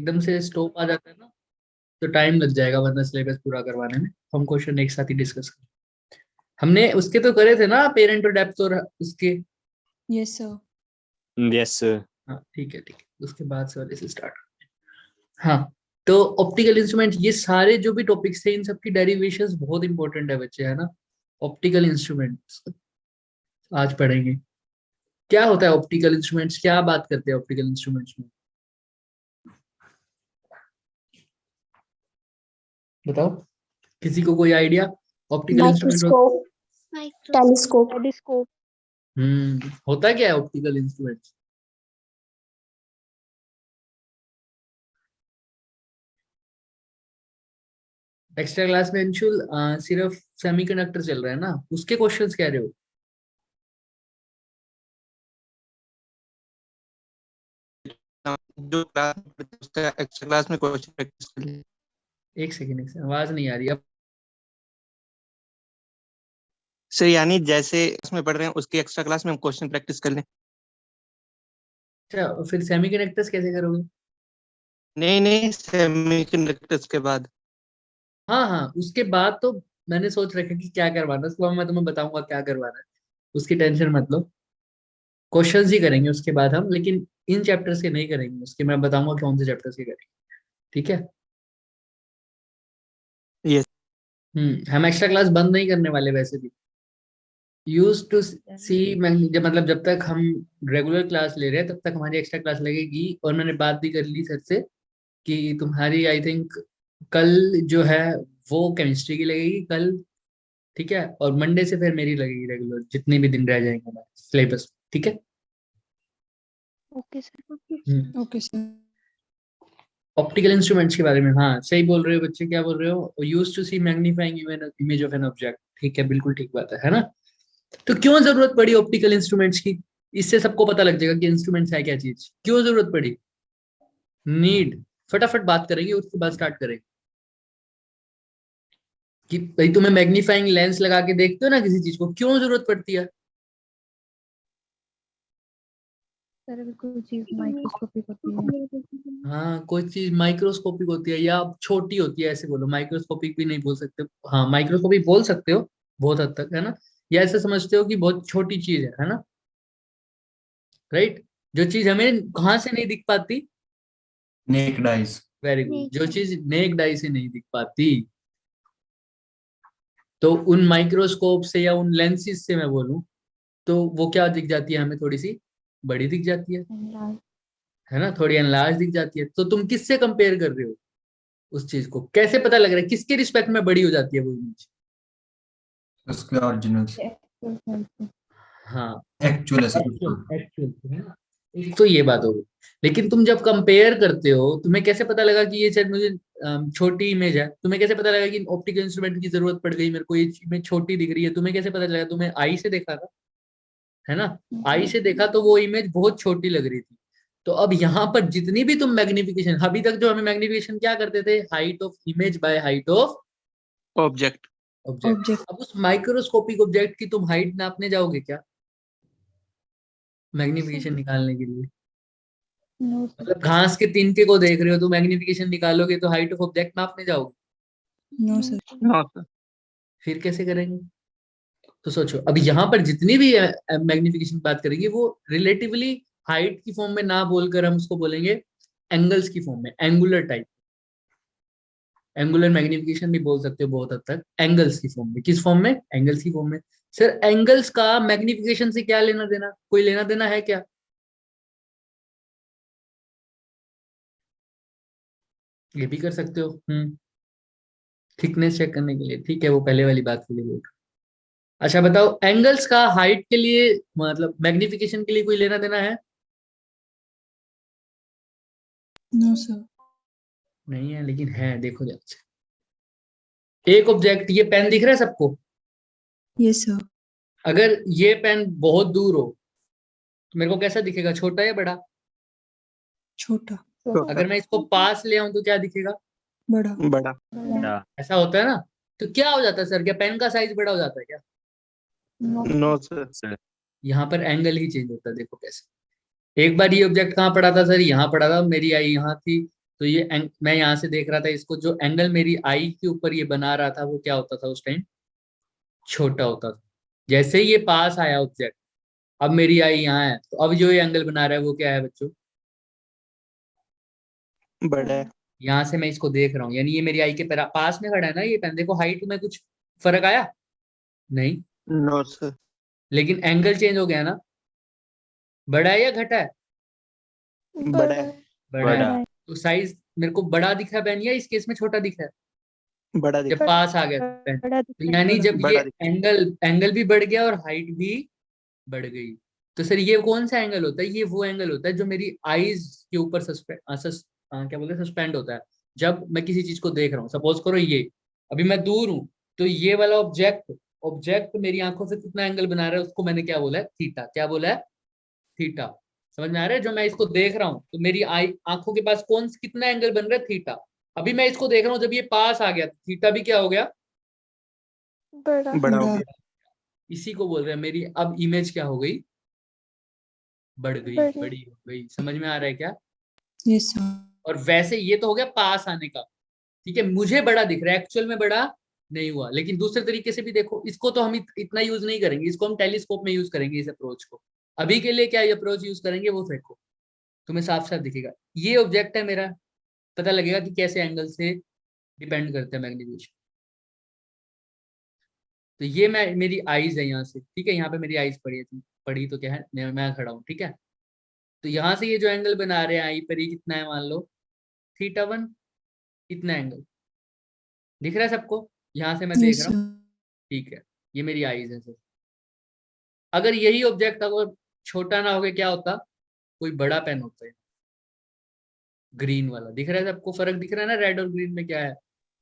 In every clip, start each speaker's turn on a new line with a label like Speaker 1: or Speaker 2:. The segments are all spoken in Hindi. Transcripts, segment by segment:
Speaker 1: एकदम से स्टॉप आ जाता है ना, तो टाइम लग जाएगा वरना सिलेबस पूरा करवाने में। हम क्वेश्चन एक साथ ही डिस्कस करें। हमने उसके तो करे थे ना, पेरेंट और डेप्थ और उसके।
Speaker 2: Yes sir.
Speaker 3: Yes sir.
Speaker 1: हाँ ठीक है ठीक है, उसके बाद से वाले से स्टार्ट। हाँ, तो ऑप्टिकल इंस्ट्रूमेंट, ये सारे जो भी टॉपिक्स थे इन सबकी डेरिवेशंस बहुत इंपॉर्टेंट है बच्चे, है ना। ऑप्टिकल इंस्ट्रूमेंट्स आज पढ़ेंगे। क्या होता है ऑप्टिकल इंस्ट्रूमेंट्स, क्या बात करते हैं ऑप्टिकल इंस्ट्रूमेंट्स में, बताओ। किसी को कोई idea optical instrument?
Speaker 2: Microscope, telescope.
Speaker 4: Telescope.
Speaker 1: होता क्या है ऑप्टिकल इंस्ट्रूमेंट्स? एक्स्ट्रा क्लास में अंशुल सिर्फ सेमीकंडक्टर चल रहा है ना, उसके क्वेश्चंस कह रहे हो?
Speaker 5: जो क्लास उसका एक्स्ट्रा क्लास में क्वेश्चन प्रैक्टिस कर ले।
Speaker 1: एक सेकंड, आवाज नहीं आ रही अब।
Speaker 5: सर यानी जैसे इसमें पढ़ रहे हैं उसकी एक्स्ट्रा क्लास में हम क्वेश्चन प्रैक्टिस कर लें।
Speaker 1: अच्छा, फिर सेमीकंडक्टर्स कैसे करोगे?
Speaker 5: नहीं सेमीकंडक्टर्स के बाद।
Speaker 1: हाँ हाँ, उसके बाद तो मैंने सोच रखा कि क्या करवाना है, उसके बाद मैं तुम्हें बताऊंगा क्या करवाना है, उसकी टेंशन मत लो। क्वेश्चंस ही करेंगे उसके बाद हम, लेकिन इन चैप्टर्स के नहीं करेंगे, उसके मैं बताऊंगा कौन से चैप्टर्स के करेंगे, ठीक है।
Speaker 5: यस।
Speaker 1: हम एक्स्ट्रा क्लास बंद नहीं करने वाले वैसे भी। यूज टू सी, जब मतलब जब तक हम रेगुलर क्लास ले रहे हैं तब तक हमारी एक्स्ट्रा क्लास लगेगी। और मैंने बात भी कर ली सर से कि तुम्हारी आई थिंक कल जो है वो केमिस्ट्री की लगेगी कल, ठीक है। और मंडे से फिर मेरी लगेगी रेगुलर, जितने भी दिन रह जाएंगे हमारे सिलेबस, ठीक है।
Speaker 4: Okay sir.
Speaker 2: Okay sir.
Speaker 1: Optical instruments के बारे में, हाँ सही बोल रहे हो बच्चे, क्या बोल रहे हो? Use to see magnifying image of an object, ठीक है, बिल्कुल ठीक बात है ना। तो क्यों जरूरत पड़ी ऑप्टिकल इंस्ट्रूमेंट्स की? इससे सबको पता लग जाएगा कि इंस्ट्रूमेंट्स है क्या चीज, क्यों जरूरत पड़ी। नीड, फटाफट बात करेंगे उसके बाद स्टार्ट करेंगे। कि भाई तुम्हें मैग्नीफाइंग लेंस लगा के देखते हो ना किसी चीज को, क्यों जरूरत पड़ती है?
Speaker 4: सर कोई चीज माइक्रोस्कोपिक होती है।
Speaker 1: हाँ, कोई चीज माइक्रोस्कोपिक होती है या छोटी होती है, ऐसे बोलो। माइक्रोस्कोपिक भी नहीं बोल सकते, हाँ माइक्रोस्कोपिक बोल सकते हो बहुत हद तक, है ना। या ऐसे समझते हो कि बहुत छोटी चीज है ना, राइट। जो चीज हमें कहाँ से नहीं दिख पाती,
Speaker 6: नेक्ड आइज।
Speaker 1: वेरी गुड, जो चीज नेक्ड आई से नहीं दिख पाती, तो उन माइक्रोस्कोप से या उन लेंसेज से मैं बोलूं तो वो क्या दिख जाती है हमें, थोड़ी सी बड़ी दिख जाती है ना, थोड़ी एनलार्ज दिख जाती है। तो तुम किससे कंपेयर कर रहे हो उस चीज को, कैसे पता लग रहा है किसके रिस्पेक्ट में बड़ी हो जाती है वो इमेज?
Speaker 6: उसके ओरिजिनल
Speaker 1: हाँ,
Speaker 6: एक्चुअल ऐसा कुछ तो।
Speaker 1: एक्चुअल है ना। एक तो ये बात होगी, लेकिन तुम जब कंपेयर करते हो तुम्हें कैसे पता लगा कि ये शायद मुझे छोटी इमेज है? तुम्हें कैसे पता लगा कि ऑप्टिकल इंस्ट्रूमेंट की जरूरत पड़ गई मेरे को, ये इमेज छोटी दिख रही है? तुम्हें कैसे पता लगा? तुम्हें आई से देखा था, है ना। आई से देखा तो वो इमेज बहुत छोटी लग रही थी। तो अब यहाँ पर जितनी भी तुम मैग्निफिकेशन, अभी तक जो हमें मैग्निफिकेशन क्या करते थे, height of image by height of
Speaker 5: object.
Speaker 1: Object. अब उस माइक्रोस्कोपिक ऑब्जेक्ट की तुम हाइट नापने जाओगे क्या मैग्निफिकेशन निकालने के लिए?
Speaker 4: नो
Speaker 1: मतलब घास के तिनके को देख रहे हो तो मैग्निफिकेशन निकालोगे तो हाइट ऑफ ऑब्जेक्ट नापने जाओगे?
Speaker 2: No sir.
Speaker 5: हाँ सर।
Speaker 1: फिर कैसे करेंगे? तो सोचो, अब यहाँ पर जितनी भी मैग्निफिकेशन बात करेंगे वो रिलेटिवली हाइट की फॉर्म में ना बोलकर हम उसको बोलेंगे एंगल्स की फॉर्म में, एंगुलर टाइप। एंगुलर मैग्निफिकेशन भी बोल सकते हो बहुत हद तक, एंगल्स की फॉर्म में। किस फॉर्म में? एंगल्स की फॉर्म में। सर एंगल्स का मैग्निफिकेशन से क्या लेना देना, कोई लेना देना है क्या? ये भी कर सकते हो, थिकनेस चेक करने के लिए, ठीक है, वो पहले वाली बात के लिए बोल। अच्छा बताओ, एंगल्स का हाइट के लिए मतलब मैग्निफिकेशन के लिए कोई लेना देना है?
Speaker 2: No sir.
Speaker 1: नहीं है, लेकिन है, देखो ध्यान से। एक ऑब्जेक्ट, ये पेन दिख रहा है सबको?
Speaker 2: Yes sir.
Speaker 1: अगर ये पेन बहुत दूर हो तो मेरे को कैसा दिखेगा, छोटा या बड़ा?
Speaker 2: छोटा।
Speaker 1: अगर मैं इसको पास ले आऊं तो क्या दिखेगा?
Speaker 2: बड़ा।
Speaker 5: बड़ा।
Speaker 1: ऐसा होता है ना। तो क्या हो जाता है सर, क्या पेन का साइज बड़ा हो जाता है क्या?
Speaker 5: No sir.
Speaker 1: यहाँ पर एंगल ही चेंज होता है, देखो कैसे। एक बार ये ऑब्जेक्ट कहाँ पड़ा था सर, यहाँ पड़ा था, मेरी आई यहाँ थी, तो ये मैं यहाँ से देख रहा था इसको, जो एंगल मेरी आई के ऊपर ये बना रहा था वो क्या होता था उस टाइम, छोटा होता था। जैसे ही ये पास आया ऑब्जेक्ट, अब मेरी आई यहाँ है, तो अब जो ये एंगल बना रहा है वो क्या है बच्चों,
Speaker 5: बड़ा है।
Speaker 1: यहाँ से मैं इसको देख रहा हूँ, यानी ये मेरी आई के पास में खड़ा है ना ये पेन। देखो हाइट में कुछ फर्क आया नहीं,
Speaker 5: नो सर।
Speaker 1: लेकिन एंगल चेंज हो गया ना, बड़ा है या घटा है,
Speaker 5: बड़ा है।
Speaker 1: बड़ा
Speaker 3: बड़ा।
Speaker 1: है। तो साइज मेरे को बड़ा दिखा है पेन, या इस केस में छोटा दिखा है
Speaker 5: बड़ा
Speaker 1: जब
Speaker 5: दिखा।
Speaker 1: पास आ गया पेन।
Speaker 4: बड़ा
Speaker 1: तो यानी जब ये
Speaker 5: बड़ा दिखा।
Speaker 1: एंगल भी बढ़ गया और हाइट भी बढ़ गई। तो सर ये कौन सा एंगल होता है, ये वो एंगल होता है जो मेरी आईज के ऊपर क्या बोलते हैं, सस्पेंड होता है जब मैं किसी चीज को देख रहा हूँ। सपोज करो ये अभी मैं दूर हूँ, तो ये वाला ऑब्जेक्ट मेरी आंखों से कितना एंगल बना रहा है, उसको मैंने क्या बोला है, थीटा। क्या बोला है, थीटा। समझ में आ रहा है, जो मैं इसको देख रहा हूँ तो मेरी आंखों के पास कितना एंगल बन रहा है, थीटा। अभी मैं इसको देख रहा हूँ, जब ये पास आ गया तो थीटा भी क्या हो गया,
Speaker 4: बड़ा
Speaker 5: बड़ा हो
Speaker 2: बड़ा।
Speaker 5: गया।
Speaker 1: इसी को बोल रहे हैं मेरी अब इमेज क्या हो गई, बढ़ गई,
Speaker 4: बड़ी।
Speaker 1: बड़ी हो गई। समझ में आ रहा है क्या।
Speaker 2: Yes sir.
Speaker 1: और वैसे ये तो हो गया पास आने का, ठीक है, मुझे बड़ा दिख रहा है, एक्चुअल में बड़ा नहीं हुआ। लेकिन दूसरे तरीके से भी देखो, इसको तो हम इतना यूज नहीं करेंगे, इसको हम टेलीस्कोप में यूज करेंगे इस अप्रोच को। अभी के लिए क्या अप्रोच यूज करेंगे वो देखो, तुम्हें साफ साफ दिखेगा। ये ऑब्जेक्ट है मेरा, पता लगेगा कि कैसे एंगल से डिपेंड करते हैं मैग्नीफिकेशन। तो ये मेरी आईज है यहाँ से, ठीक है, यहाँ पे मेरी आईज पड़ी थी, पड़ी तो क्या है, मैं खड़ा हूँ, ठीक है। तो यहाँ से ये जो एंगल बना रहे हैं आई पर, ये कितना है, मान लो θ1, इतना एंगल दिख रहा है सबको, यहाँ से मैं देख
Speaker 2: यस
Speaker 1: रहा हूँ,
Speaker 2: सर।
Speaker 1: ठीक है। ये मेरी आईज है सर। अगर यही ऑब्जेक्ट अगर छोटा ना हो गया क्या होता, कोई बड़ा पेन होता है, ग्रीन वाला दिख रहा है सबको, फर्क दिख रहा है ना रेड और ग्रीन में क्या है।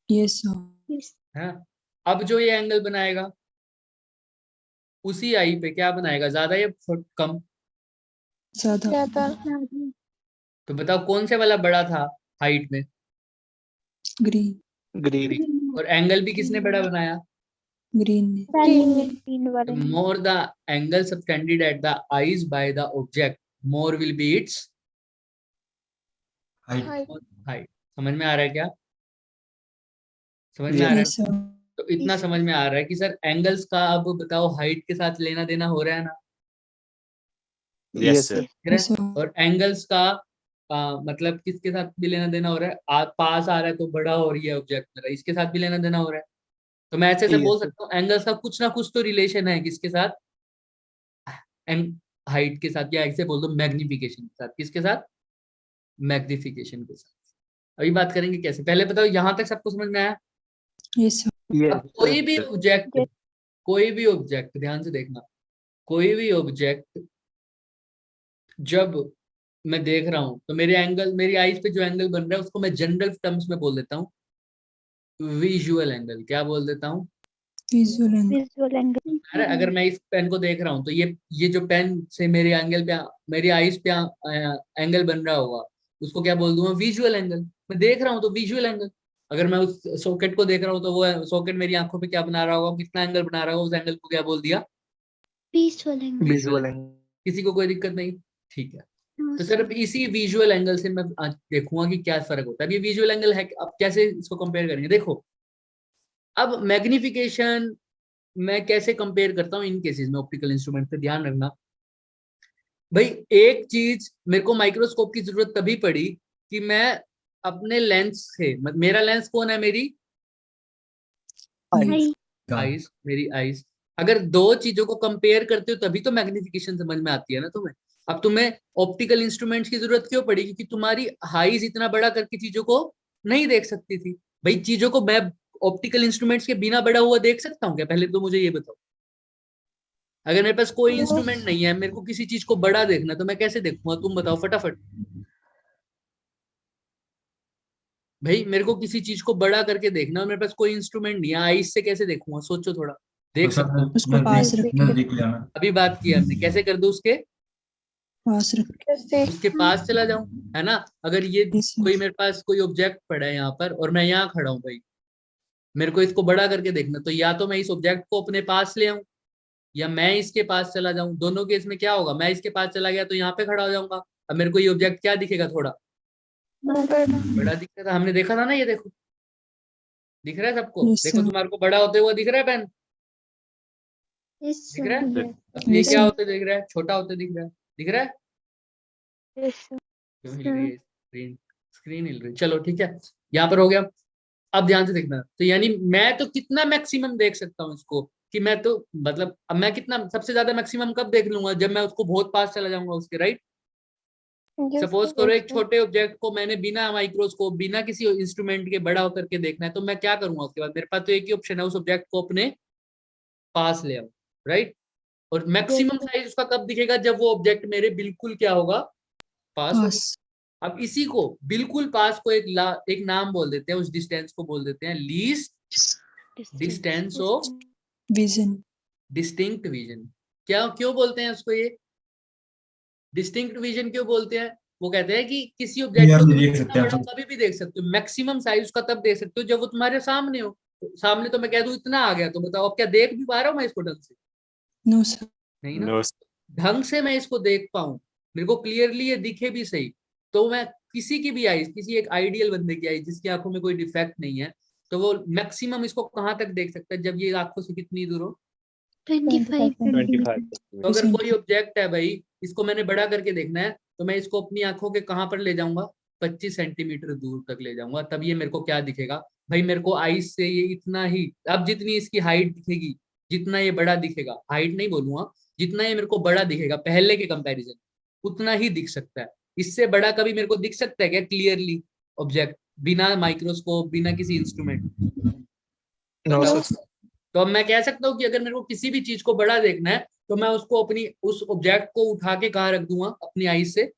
Speaker 2: Yes sir.
Speaker 1: हाँ, अब जो ये एंगल बनाएगा उसी आई पे क्या बनाएगा, ज्यादा या कम,
Speaker 2: ज्यादा।
Speaker 4: ज्यादा
Speaker 1: तो बताओ कौन से वाला बड़ा था हाइट में,
Speaker 2: ग्रीन।
Speaker 5: ग्रीन।
Speaker 1: और एंगल भी किसने बड़ा बनाया,
Speaker 2: ग्रीन ने।
Speaker 4: तीन वाले
Speaker 1: the more the angle subtended at the eyes by the object, more will be its
Speaker 6: height.
Speaker 1: height। समझ में आ रहा है क्या, समझ में आ रहा
Speaker 2: यस
Speaker 1: है।
Speaker 2: सर।
Speaker 1: तो इतना समझ में आ रहा है कि सर एंगल्स का अब बताओ हाइट के साथ लेना देना हो रहा है ना,
Speaker 3: Yes, sir.
Speaker 1: ठीक है?
Speaker 2: Yes sir.
Speaker 1: और एंगल्स का मतलब किसके साथ भी लेना देना हो रहा है, पास आ रहा है तो बड़ा हो रही है ऑब्जेक्ट मेरा, इसके साथ भी लेना देना हो रहा है। तो मैं ऐसे
Speaker 5: Yes,
Speaker 1: बोल
Speaker 5: sir.
Speaker 1: सकता हूँ एंगल्स का कुछ ना कुछ तो रिलेशन है, किसके साथ, एंड हाइट के साथ, या ऐसे बोल दो मैग्निफिकेशन के साथ। किसके साथ, मैग्निफिकेशन के साथ। अभी बात करेंगे कैसे, पहले बताओ यहाँ तक सबको समझ में आया।
Speaker 2: Yes sir.
Speaker 5: Yes,
Speaker 1: अब कोई
Speaker 5: sir.
Speaker 1: भी ऑब्जेक्ट, कोई भी ऑब्जेक्ट, ध्यान से देखना, कोई भी ऑब्जेक्ट जब मैं देख रहा हूं तो मेरे एंगल, मेरी आईज पे जो एंगल बन रहा है उसको मैं जनरल टर्म्स में बोल देता हूँ विजुअल एंगल। क्या बोल देता हूँ,
Speaker 2: विजुअल एंगल।
Speaker 4: Visual angle.
Speaker 1: अरे अगर मैं इस पेन को देख रहा हूँ तो ये जो पेन से मेरे एंगल पे, मेरी आईज पे एंगल बन रहा होगा, उसको क्या बोल दूंगा, विजुअल एंगल। मैं देख रहा हूँ तो विजुअल एंगल। अगर मैं उस सॉकेट को देख रहा हूँ तो वो सॉकेट मेरी आंखों पे क्या बना रहा होगा, कितना एंगल बना रहा होगा, उस एंगल को क्या बोल दिया,
Speaker 4: विजुअल एंगल।
Speaker 5: Visual angle.
Speaker 1: किसी को कोई दिक्कत नहीं, ठीक है। तो सर अब इसी विजुअल एंगल से मैं आज देखूंगा कि क्या फर्क होता है। अब ये विजुअल एंगल है, अब कैसे इसको कंपेयर करेंगे, देखो अब मैग्निफिकेशन मैं कैसे कंपेयर करता हूँ इन केसेस में ऑप्टिकल इंस्ट्रूमेंट पे, ध्यान रखना भाई। एक चीज मेरे को माइक्रोस्कोप की जरूरत तभी पड़ी कि मैं अपने लेंस से, मेरा लेंस कौन है, मेरी आईज, मेरी आईज। अगर दो चीजों को कंपेयर करते हो तभी तो मैग्निफिकेशन समझ में आती है ना तुम्हें। अब तुम्हें ऑप्टिकल इंस्ट्रूमेंट्स की जरूरत क्यों पड़ी, क्योंकि तुम्हारी आईज इतना बड़ा करके चीजों को नहीं देख सकती थी। भाई चीजों को मैं ऑप्टिकल इंस्ट्रूमेंट्स के बिना बड़ा हुआ देख सकता हूँ क्या, पहले तो मुझे ये बताओ। अगर मेरे पास कोई इंस्ट्रूमेंट नहीं है, मेरे को किसी चीज को बड़ा देखना, तो मैं कैसे देखूंगा, तुम बताओ फटाफट। भाई मेरे को किसी चीज को बड़ा करके देखना और मेरे पास कोई इंस्ट्रूमेंट नहीं है, आईज से कैसे देखूंगा, सोचो थोड़ा,
Speaker 6: तो
Speaker 1: देख
Speaker 6: सर
Speaker 1: सकता हूँ।
Speaker 2: उसको पास रख
Speaker 6: नजदीक ले आना।
Speaker 1: अभी बात की हमने, कैसे कर दो, उसके
Speaker 2: पास रख।
Speaker 4: कैसे
Speaker 1: उसके पास चला जाऊं, है ना। अगर ये
Speaker 2: यस
Speaker 1: कोई
Speaker 2: सर।
Speaker 1: मेरे पास कोई ऑब्जेक्ट पड़ा है यहाँ पर और मैं यहाँ खड़ा हूँ भाई, मेरे को इसको बड़ा करके देखना, तो या तो मैं इस ऑब्जेक्ट को अपने पास ले आऊं या मैं इसके पास चला जाऊं। दोनों केस में क्या होगा, मैं इसके पास चला गया तो यहाँ पे खड़ा हो जाऊंगा, अब मेरे को ये ऑब्जेक्ट क्या दिखेगा, थोड़ा
Speaker 4: बड़ा
Speaker 1: बड़ा दिखता था, हमने देखा था ना, ये देखो दिख रहा है सबको,
Speaker 2: Yes,
Speaker 1: देखो
Speaker 2: sir.
Speaker 1: तुम्हारे को बड़ा होते हुए दिख रहा है पेन,
Speaker 4: यस
Speaker 1: दिख रहा है?
Speaker 4: सर
Speaker 1: अब ये
Speaker 2: Yes,
Speaker 1: क्या
Speaker 2: sir.
Speaker 1: होते दिख रहा है, छोटा होते दिख रहा है, दिख रहा है?
Speaker 4: यस सर
Speaker 1: क्यों हिल रही है स्क्रीन? स्क्रीन हिल रही है। चलो ठीक है, यहाँ पर हो गया। अब ध्यान से देखना, तो यानी मैं तो कितना मैक्सिमम देख सकता हूँ इसको, कि मैं तो मतलब अब मैं कितना सबसे ज्यादा मैक्सिमम कब देख लूंगा, जब मैं उसको बहुत पास चला जाऊंगा उसके, राइट? सपोज करो एक छोटे ऑब्जेक्ट को मैंने बिना माइक्रोस्कोप बिना किसी इंस्ट्रूमेंट के बड़ा होकर के देखना है, तो मैं क्या करूंगा उसके बाद? मेरे पास तो एक ही ऑप्शन है, उस ऑब्जेक्ट को अपने पास ले आओ, राइट? और मैक्सिमम साइज उसका कब दिखेगा? जब वो ऑब्जेक्ट मेरे बिल्कुल क्या होगा, पास होगा।
Speaker 2: Pass.
Speaker 1: अब इसी को बिल्कुल पास को एक नाम बोल देते हैं, उस डिस्टेंस को बोल देते हैं least distance of
Speaker 2: Vision.
Speaker 1: Distinct vision. क्या क्यों बोलते हैं उसको, ये डिस्टिंक्ट विजन क्यों बोलते हैं? वो कहते हैं कि किसी ऑब्जेक्ट
Speaker 6: यार
Speaker 1: को
Speaker 6: नहीं
Speaker 1: तुम
Speaker 6: देख सकते
Speaker 1: जितना
Speaker 6: आप
Speaker 1: बड़ा
Speaker 6: सब।
Speaker 1: कभी भी देख सकते हो, मैक्सिमम साइज उसका तब देख सकते हो जब वो तुम्हारे सामने हो। तो सामने तो मैं कह दूं इतना आ गया, तो बताओ अब क्या देख भी पा रहा हूं मैं इसको ढंग से?
Speaker 2: No, sir.
Speaker 1: नहीं ना।
Speaker 3: No.
Speaker 1: ढंग से मैं इसको देख पाऊं, मेरे को क्लियरली ये दिखे भी सही, तो मैं किसी की भी आई, किसी एक आइडियल बंदे की आई जिसकी आंखों में कोई डिफेक्ट नहीं है, तो वो मैक्सिमम इसको कहाँ तक देख सकता है, जब ये आंखों से कितनी दूर हो?
Speaker 4: 25
Speaker 3: 25.
Speaker 1: तो अगर कोई ऑब्जेक्ट है भाई, इसको मैंने बड़ा करके देखना है, तो मैं इसको अपनी आंखों के कहाँ पर ले जाऊंगा? 25 सेंटीमीटर दूर तक ले जाऊंगा, तब ये मेरे को क्या दिखेगा भाई? मेरे को आईज से ये इतना ही, अब जितनी इसकी हाइट दिखेगी, जितना ये बड़ा दिखेगा, हाइट नहीं बोलूंगा, जितना ये मेरे को बड़ा दिखेगा पहले के कंपैरिजन, उतना ही दिख सकता है। इससे बड़ा कभी मेरे को दिख सकता है क्या क्लियरली ऑब्जेक्ट, बिना माइक्रोस्कोप बिना किसी इंस्ट्रूमेंट?
Speaker 5: नो
Speaker 1: बताओ।
Speaker 5: सर।
Speaker 1: तो अब मैं कह सकता हूँ कि अगर मेरे को किसी भी चीज को बड़ा देखना है, तो मैं उसको अपनी उस ऑब्जेक्ट को उठा के कहाँ रख दूंगा अपनी आई से?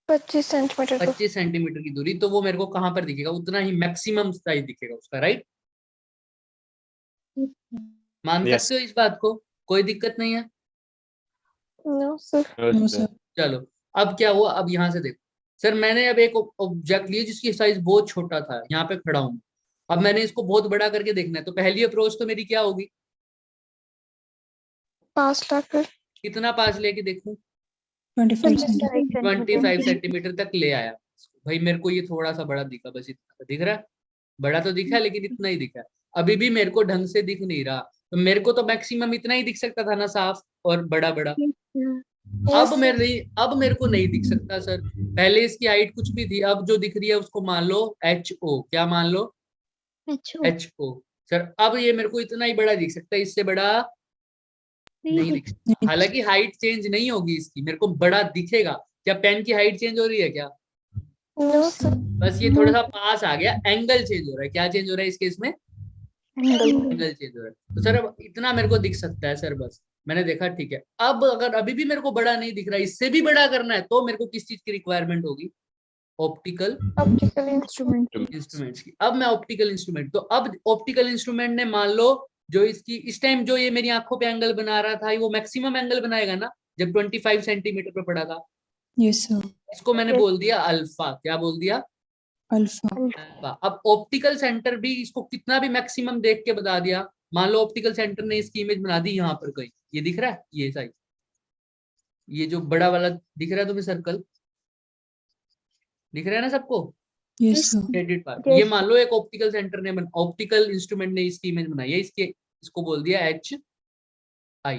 Speaker 4: 25 सेंटीमीटर
Speaker 1: 25 सेंटीमीटर की दूरी, तो वो मेरे को कहाँ पर दिखेगा? उतना ही मैक्सिमम साइज दिखेगा उसका, राइट? मान
Speaker 3: Yes.
Speaker 1: सकते हो इस बात को? कोई दिक्कत नहीं है?
Speaker 4: No sir
Speaker 3: No,
Speaker 2: No,
Speaker 3: sir.
Speaker 2: sir.
Speaker 1: चलो, अब क्या हुआ, अब यहाँ से देखो सर, मैंने अब एक ऑब्जेक्ट लिया जिसकी साइज बहुत छोटा था, यहाँ पे खड़ा हूँ, अब मैंने इसको बहुत बड़ा करके देखना है, तो पहली अप्रोच तो मेरी क्या होगी?
Speaker 4: पास लाकर
Speaker 1: कितना पास लेके देखूं?
Speaker 2: 25 centimeters.
Speaker 1: 25 सेंटीमीटर तक ले आया भाई, मेरे को ये थोड़ा सा बड़ा दिखा, बस इतना दिख रहा है, बड़ा तो दिखा लेकिन इतना ही दिखा, अभी भी मेरे को ढंग से दिख नहीं रहा, तो मेरे को तो मैक्सिमम इतना ही दिख सकता था ना, साफ और बड़ा बड़ा। अब मेरे को नहीं दिख सकता सर, पहले इसकी हाइट कुछ भी थी, अब जो दिख रही है उसको मान लो HO, क्या मान लो? HO। सर अब ये मेरे को इतना ही बड़ा दिख सकता है, इससे बड़ा नहीं दिख सकता। हालांकि हाइट चेंज नहीं होगी इसकी, मेरे को बड़ा दिखेगा। क्या पेन की हाइट चेंज हो रही है क्या?
Speaker 4: नो सर
Speaker 1: बस ये थोड़ा सा पास आ गया, एंगल चेंज हो रहा है। क्या चेंज हो रहा है इस केस में? एंगल चेंज हो रहा है। तो सर अब इतना मेरे को दिख सकता है सर, बस मैंने देखा, ठीक है। अब अगर अभी भी मेरे को बड़ा नहीं दिख रहा, इससे भी बड़ा करना है, तो मेरे को किस चीज की रिक्वायरमेंट होगी? ऑप्टिकल
Speaker 4: ऑप्टिकल इंस्ट्रूमेंट
Speaker 1: इंस्ट्रूमेंट्स की। अब मैं ऑप्टिकल इंस्ट्रूमेंट, तो अब ऑप्टिकल इंस्ट्रूमेंट ने मान लो जो इसकी इस टाइम जो ये मेरी आंखों पे एंगल बना रहा था, वो मैक्सिमम एंगल बनाएगा ना, जब 25 सेंटीमीटर पे पड़ा था।
Speaker 2: Yes, sir.
Speaker 1: इसको मैंने बोल दिया अल्फा। क्या बोल दिया?
Speaker 2: Alpha.
Speaker 1: अल्फा। अब ऑप्टिकल सेंटर भी इसको कितना भी मैक्सिमम देख के बता दिया, मान लो ऑप्टिकल सेंटर ने इसकी इमेज बना दी यहाँ पर कहीं, ये दिख रहा है, ये साइज, ये जो बड़ा वाला दिख रहा है तुम्हें सर्कल, दिख रहा है ना सबको?
Speaker 2: Yes, sir.
Speaker 1: क्रेडिट पार्ट, ये मान लो एक ऑप्टिकल सेंटर ने ऑप्टिकल इंस्ट्रूमेंट ने इसकी इमेज बनाई है, इसको बोल दिया HI,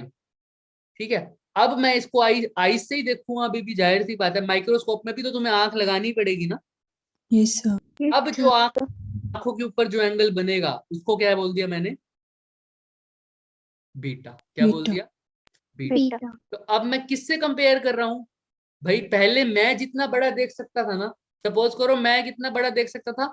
Speaker 1: ठीक है। अब मैं इसको आई से ही देखूंगा, अभी भी जाहिर सी बात है, माइक्रोस्कोप में भी तो तुम्हें आंख लगानी पड़ेगी ना।
Speaker 2: Yes, sir.
Speaker 1: अब जो आंखों के ऊपर जो एंगल बनेगा, उसको क्या बोल दिया मैंने? बीटा। क्या बोल
Speaker 2: Beta.
Speaker 1: दिया? बीटा। तो अब मैं किससे कंपेयर कर रहा हूँ भाई? पहले मैं जितना बड़ा देख सकता था ना, सपोज करो मैं कितना बड़ा देख सकता था?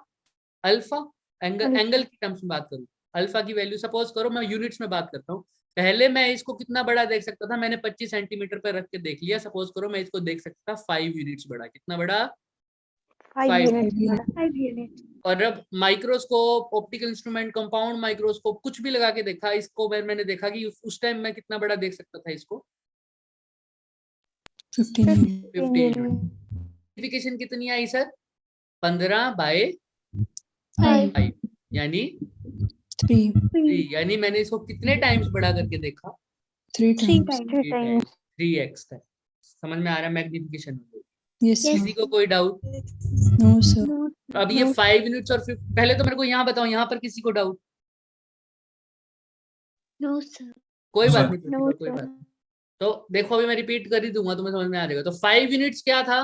Speaker 1: अल्फा, एंगल की टर्म्स में बात करूं, अल्फा की वैल्यू सपोज करो, मैं यूनिट्स में बात करता हूँ। पहले मैं इसको कितना बड़ा देख सकता था? मैंने 25 सेंटीमीटर पर रख के देख लिया, सपोज करो मैं इसको देख सकता 5 यूनिट्स बड़ा। कितना बड़ा? 5 यूनिट। और अब microscope, optical instrument, compound microscope, कुछ भी लगा के देखा इसको, मैंने देखा कि उस टाइम मैं कितना बड़ा देख सकता था इसको?
Speaker 2: 15 units.
Speaker 1: 15 यूनिट। मैग्नीफिकेशन कितनी आई सर? 15/5,
Speaker 2: 5.
Speaker 1: यानी
Speaker 2: 3.
Speaker 1: 3, यानी मैंने इसको कितने टाइम्स बड़ा करके देखा?
Speaker 2: 3 times.
Speaker 1: 3x तक। समझ में आ रहा है मैग्नीफिकेशन?
Speaker 2: Yes, sir.
Speaker 1: किसी को कोई डाउट?
Speaker 2: No, sir.
Speaker 1: अब ये 5 मिनट्स और पहले तो मेरे को यहाँ बताओ, यहाँ पर किसी को डाउट?
Speaker 4: No, sir.
Speaker 1: कोई
Speaker 6: No,
Speaker 1: बात
Speaker 6: sir.
Speaker 1: नहीं
Speaker 4: No,
Speaker 1: प्रतिभा, कोई
Speaker 4: sir.
Speaker 1: बात नहीं। तो देखो अभी मैं रिपीट कर ही दूंगा, तुम्हें समझ में आ जाएगा। तो 5 यूनिट्स क्या था?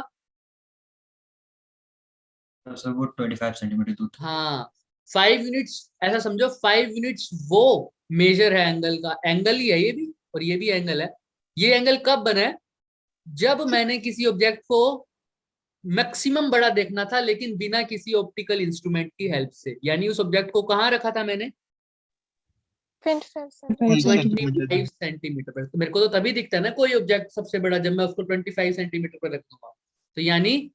Speaker 6: सर वो 25 सेंटीमीटर दूर था।
Speaker 1: हाँ, 5 यूनिट्स ऐसा समझो, 5 यूनिट्स वो मेजर है एंगल का, एंगल ही है ये भी और ये भी एंगल है। ये एंगल कब बना है? जब मैंने किसी ऑब्जेक्ट को मैक्सिमम बड़ा देखना था लेकिन बिना किसी ऑप्टिकल इंस्ट्रूमेंट की हेल्प से। यानी उस ऑब्जेक्ट को कहाँ रखा था मैंने?
Speaker 4: 25
Speaker 2: 5
Speaker 4: centimeters.
Speaker 2: centimeter.
Speaker 1: 25 सेंटीमीटर पर। तो मेरे को तो तभी दिखता है ना कोई ऑब्जेक्ट सबसे बड़ा जब मैं उसको 25 सेंटीमीटर पर रखूंगा। तो यानी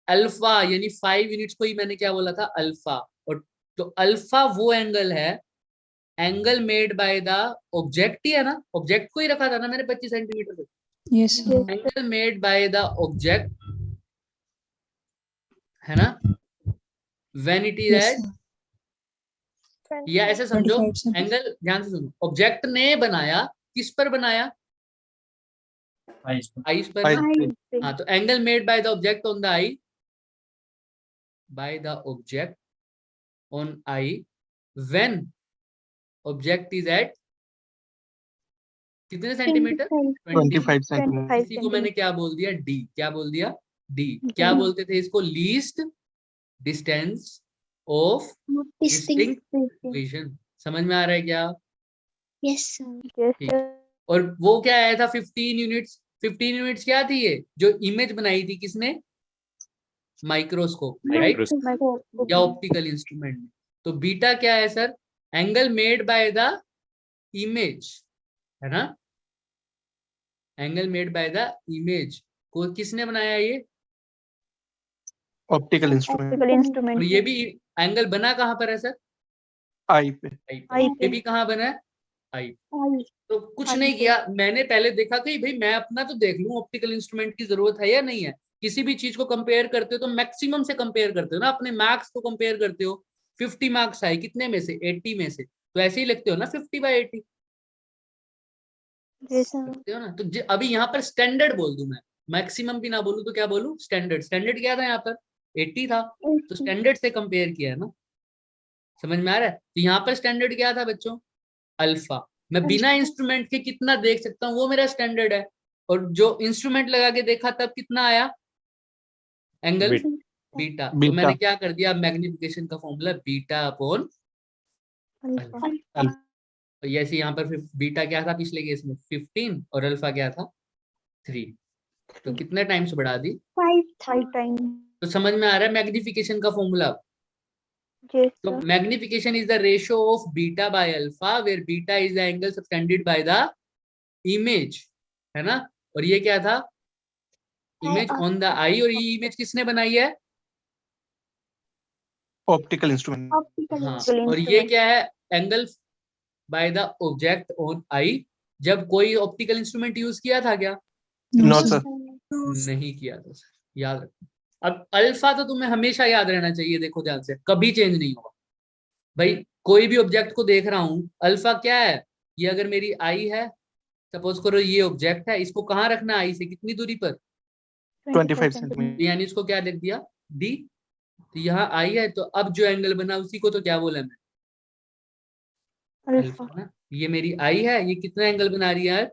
Speaker 1: अल्फा, यानी 5 यूनिट्स को ही मैंने क्या बोला था? अल्फा। और तो अल्फा वो एंगल है, angle made by the object ही है ना, ऑब्जेक्ट को ही रखा था ना मैंने 25 सेंटीमीटर पे।
Speaker 2: Yes, sir.
Speaker 1: Angle made by the object है ना, व्हेन इट इज
Speaker 2: Yes,
Speaker 1: एट,
Speaker 2: sir.
Speaker 1: या ऐसे समझो
Speaker 2: 25 centimeter.
Speaker 1: एंगल, ध्यान से सुनो, ऑब्जेक्ट ने बनाया, किस पर बनाया?
Speaker 6: आइस पर।
Speaker 1: आईज पर
Speaker 5: Eyes
Speaker 1: ना?
Speaker 5: पे।
Speaker 1: हाँ, तो angle made by the object on the eye, by the object on eye when object is at कितने सेंटीमीटर?
Speaker 5: 25 सेंटीमीटर।
Speaker 1: इसी को मैंने क्या बोल दिया? डी। क्या बोल दिया? डी। क्या बोलते थे इसको? Least distance of distinct vision. समझ में आ रहा है क्या?
Speaker 4: Yes, sir. Yes,
Speaker 1: ठीक।
Speaker 4: sir.
Speaker 1: और वो क्या आया था? 15 यूनिट्स। 15 यूनिट्स क्या थी? ये जो इमेज बनाई थी किसने? Microscope, right,
Speaker 4: Microscope.
Speaker 1: या ऑप्टिकल इंस्ट्रूमेंट में। तो बीटा क्या है sir? Angle made by the image, है ना, angle made by the image को किसने बनाया? ये
Speaker 5: ऑप्टिकल इंस्ट्रूमेंट।
Speaker 4: Optical instrument.
Speaker 1: और ये भी एंगल बना कहाँ पर है सर?
Speaker 5: आई पे।
Speaker 1: आई पे।
Speaker 4: आई
Speaker 1: ये
Speaker 4: पे।
Speaker 1: भी कहाँ बना है? आई।
Speaker 4: Eye.
Speaker 1: तो कुछ
Speaker 4: आई
Speaker 1: नहीं
Speaker 4: पे।
Speaker 1: किया मैंने, पहले देखा कि भाई मैं अपना तो देख लूं ऑप्टिकल इंस्ट्रूमेंट की जरूरत है या नहीं है। किसी भी चीज को कंपेयर करते हो तो मैक्सिमम से कंपेयर करते हो ना, अपने मार्क्स को कंपेयर करते हो। 50 मार्क्स आए, कितने में से? 80 में से। तो ऐसे ही लिखते हो ना 50/80,
Speaker 4: Yes, sir.
Speaker 1: लिखते हो ना। तो अभी यहाँ पर स्टैंडर्ड बोल दूं मैं, मैक्सिमम भी ना बोलूं तो क्या बोलूं? स्टैंडर्ड। स्टैंडर्ड क्या था यहाँ पर? 80 था, तो स्टैंडर्ड से कंपेयर किया है ना। समझ में आ रहा है? तो यहाँ पर स्टैंडर्ड क्या था बच्चों? अल्फा। मैं बिना इंस्ट्रूमेंट के कितना देख सकता हूँ वो मेरा स्टैंडर्ड है। और जो इंस्ट्रूमेंट लगा के देखा तब कितना आया? Angle beta. तो
Speaker 5: बीटा।
Speaker 1: मैंने क्या कर दिया? मैग्निफिकेशन का formula beta upon
Speaker 4: Alpha.
Speaker 5: Alpha.
Speaker 1: तो जैसे यहाँ पर बीटा क्या था पिछले केस में? 15 और अल्फा क्या था? 3। तो कितने टाइम्स बढ़ा दी?
Speaker 4: 5 times.
Speaker 1: तो समझ में आ रहा है मैग्निफिकेशन का फॉर्मूला?
Speaker 4: Yes,
Speaker 1: तो
Speaker 4: sir.
Speaker 1: Magnification is the ratio of beta by alpha, where beta is the angle subtended by the image, है ना। और ये क्या था? Image on the eye. और ये इमेज किसने बनाई है?
Speaker 5: Optical instrument.
Speaker 4: Optical
Speaker 1: हाँ,
Speaker 4: instrument.
Speaker 1: और ये क्या है? Angle by the object on eye. जब कोई ऑप्टिकल इंस्ट्रूमेंट यूज किया था क्या?
Speaker 2: No,
Speaker 5: no
Speaker 2: sir.
Speaker 5: सर।
Speaker 1: नहीं किया था सर, याद रखो। अब अल्फा तो तुम्हें हमेशा याद रहना चाहिए, देखो ध्यान से, कभी चेंज नहीं होगा भाई। कोई भी ऑब्जेक्ट को देख रहा हूं, अल्फा क्या है? ये अगर मेरी आई है, सपोज करो ये ऑब्जेक्ट है, इसको कहाँ रखना है? आई से कितनी दूरी पर?
Speaker 5: 25 सेंटीमीटर।
Speaker 1: यानी इसको क्या लिख दिया? डी। तो यहाँ आई है, तो अब जो एंगल बना उसी को तो क्या बोला मैं?
Speaker 4: Alpha.
Speaker 1: अल्फा ना। ये मेरी आई है, ये कितना एंगल बना रही है?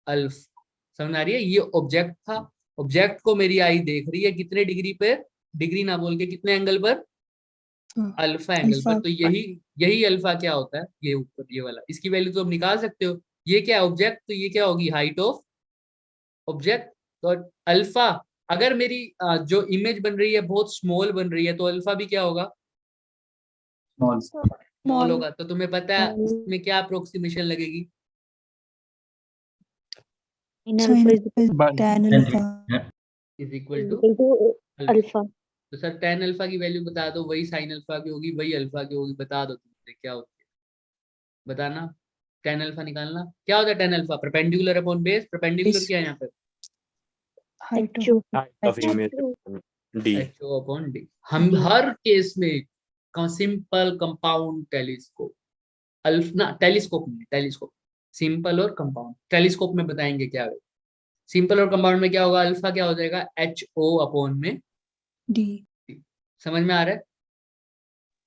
Speaker 1: अल्फा। समझ आ रही है? ये ऑब्जेक्ट था, ऑब्जेक्ट को मेरी आई देख रही है कितने डिग्री पर? डिग्री ना बोल के कितने एंगल पर? अल्फा एंगल पर।
Speaker 2: Alpha.
Speaker 1: तो यही अल्फा क्या होता है? ये ऊपर ये वाला, इसकी वैल्यू तो आप निकाल सकते हो। ये क्या है? ऑब्जेक्ट। तो ये क्या होगी? Height of object. तो अल्फा, अगर मेरी जो इमेज बन रही है बहुत स्मॉल बन रही है, तो अल्फा भी क्या होगा?
Speaker 6: स्मॉल।
Speaker 1: स्मॉल होगा। तो तुम्हें पता है इसमें क्या अप्रोक्सीमेशन लगेगी?
Speaker 2: Sin alpha, tan alpha.
Speaker 1: Is equal to
Speaker 4: Alpha.
Speaker 1: तो सर tan अल्फा की वैल्यू बता दो, वही sin अल्फा की होगी, वही अल्फा की होगी। बता दो तुमसे क्या होती है, बताना। tan अल्फा निकालना। क्या होता है tan alpha? Perpendicular upon base. Perpendicular क्या है यहाँ पर?
Speaker 2: Height of
Speaker 4: H2.
Speaker 3: Height of image D.
Speaker 1: HO upon D. हम हर केस में सिंपल कंपाउंड टेलीस्कोप, ना टेलीस्कोप नहीं, टेलीस्कोप सिंपल और कंपाउंड। टेलीस्कोप में बताएंगे क्या है। सिंपल और कंपाउंड में क्या होगा, अल्फा क्या हो जाएगा, HO अपॉन में
Speaker 2: D.
Speaker 1: समझ में आ रहा है?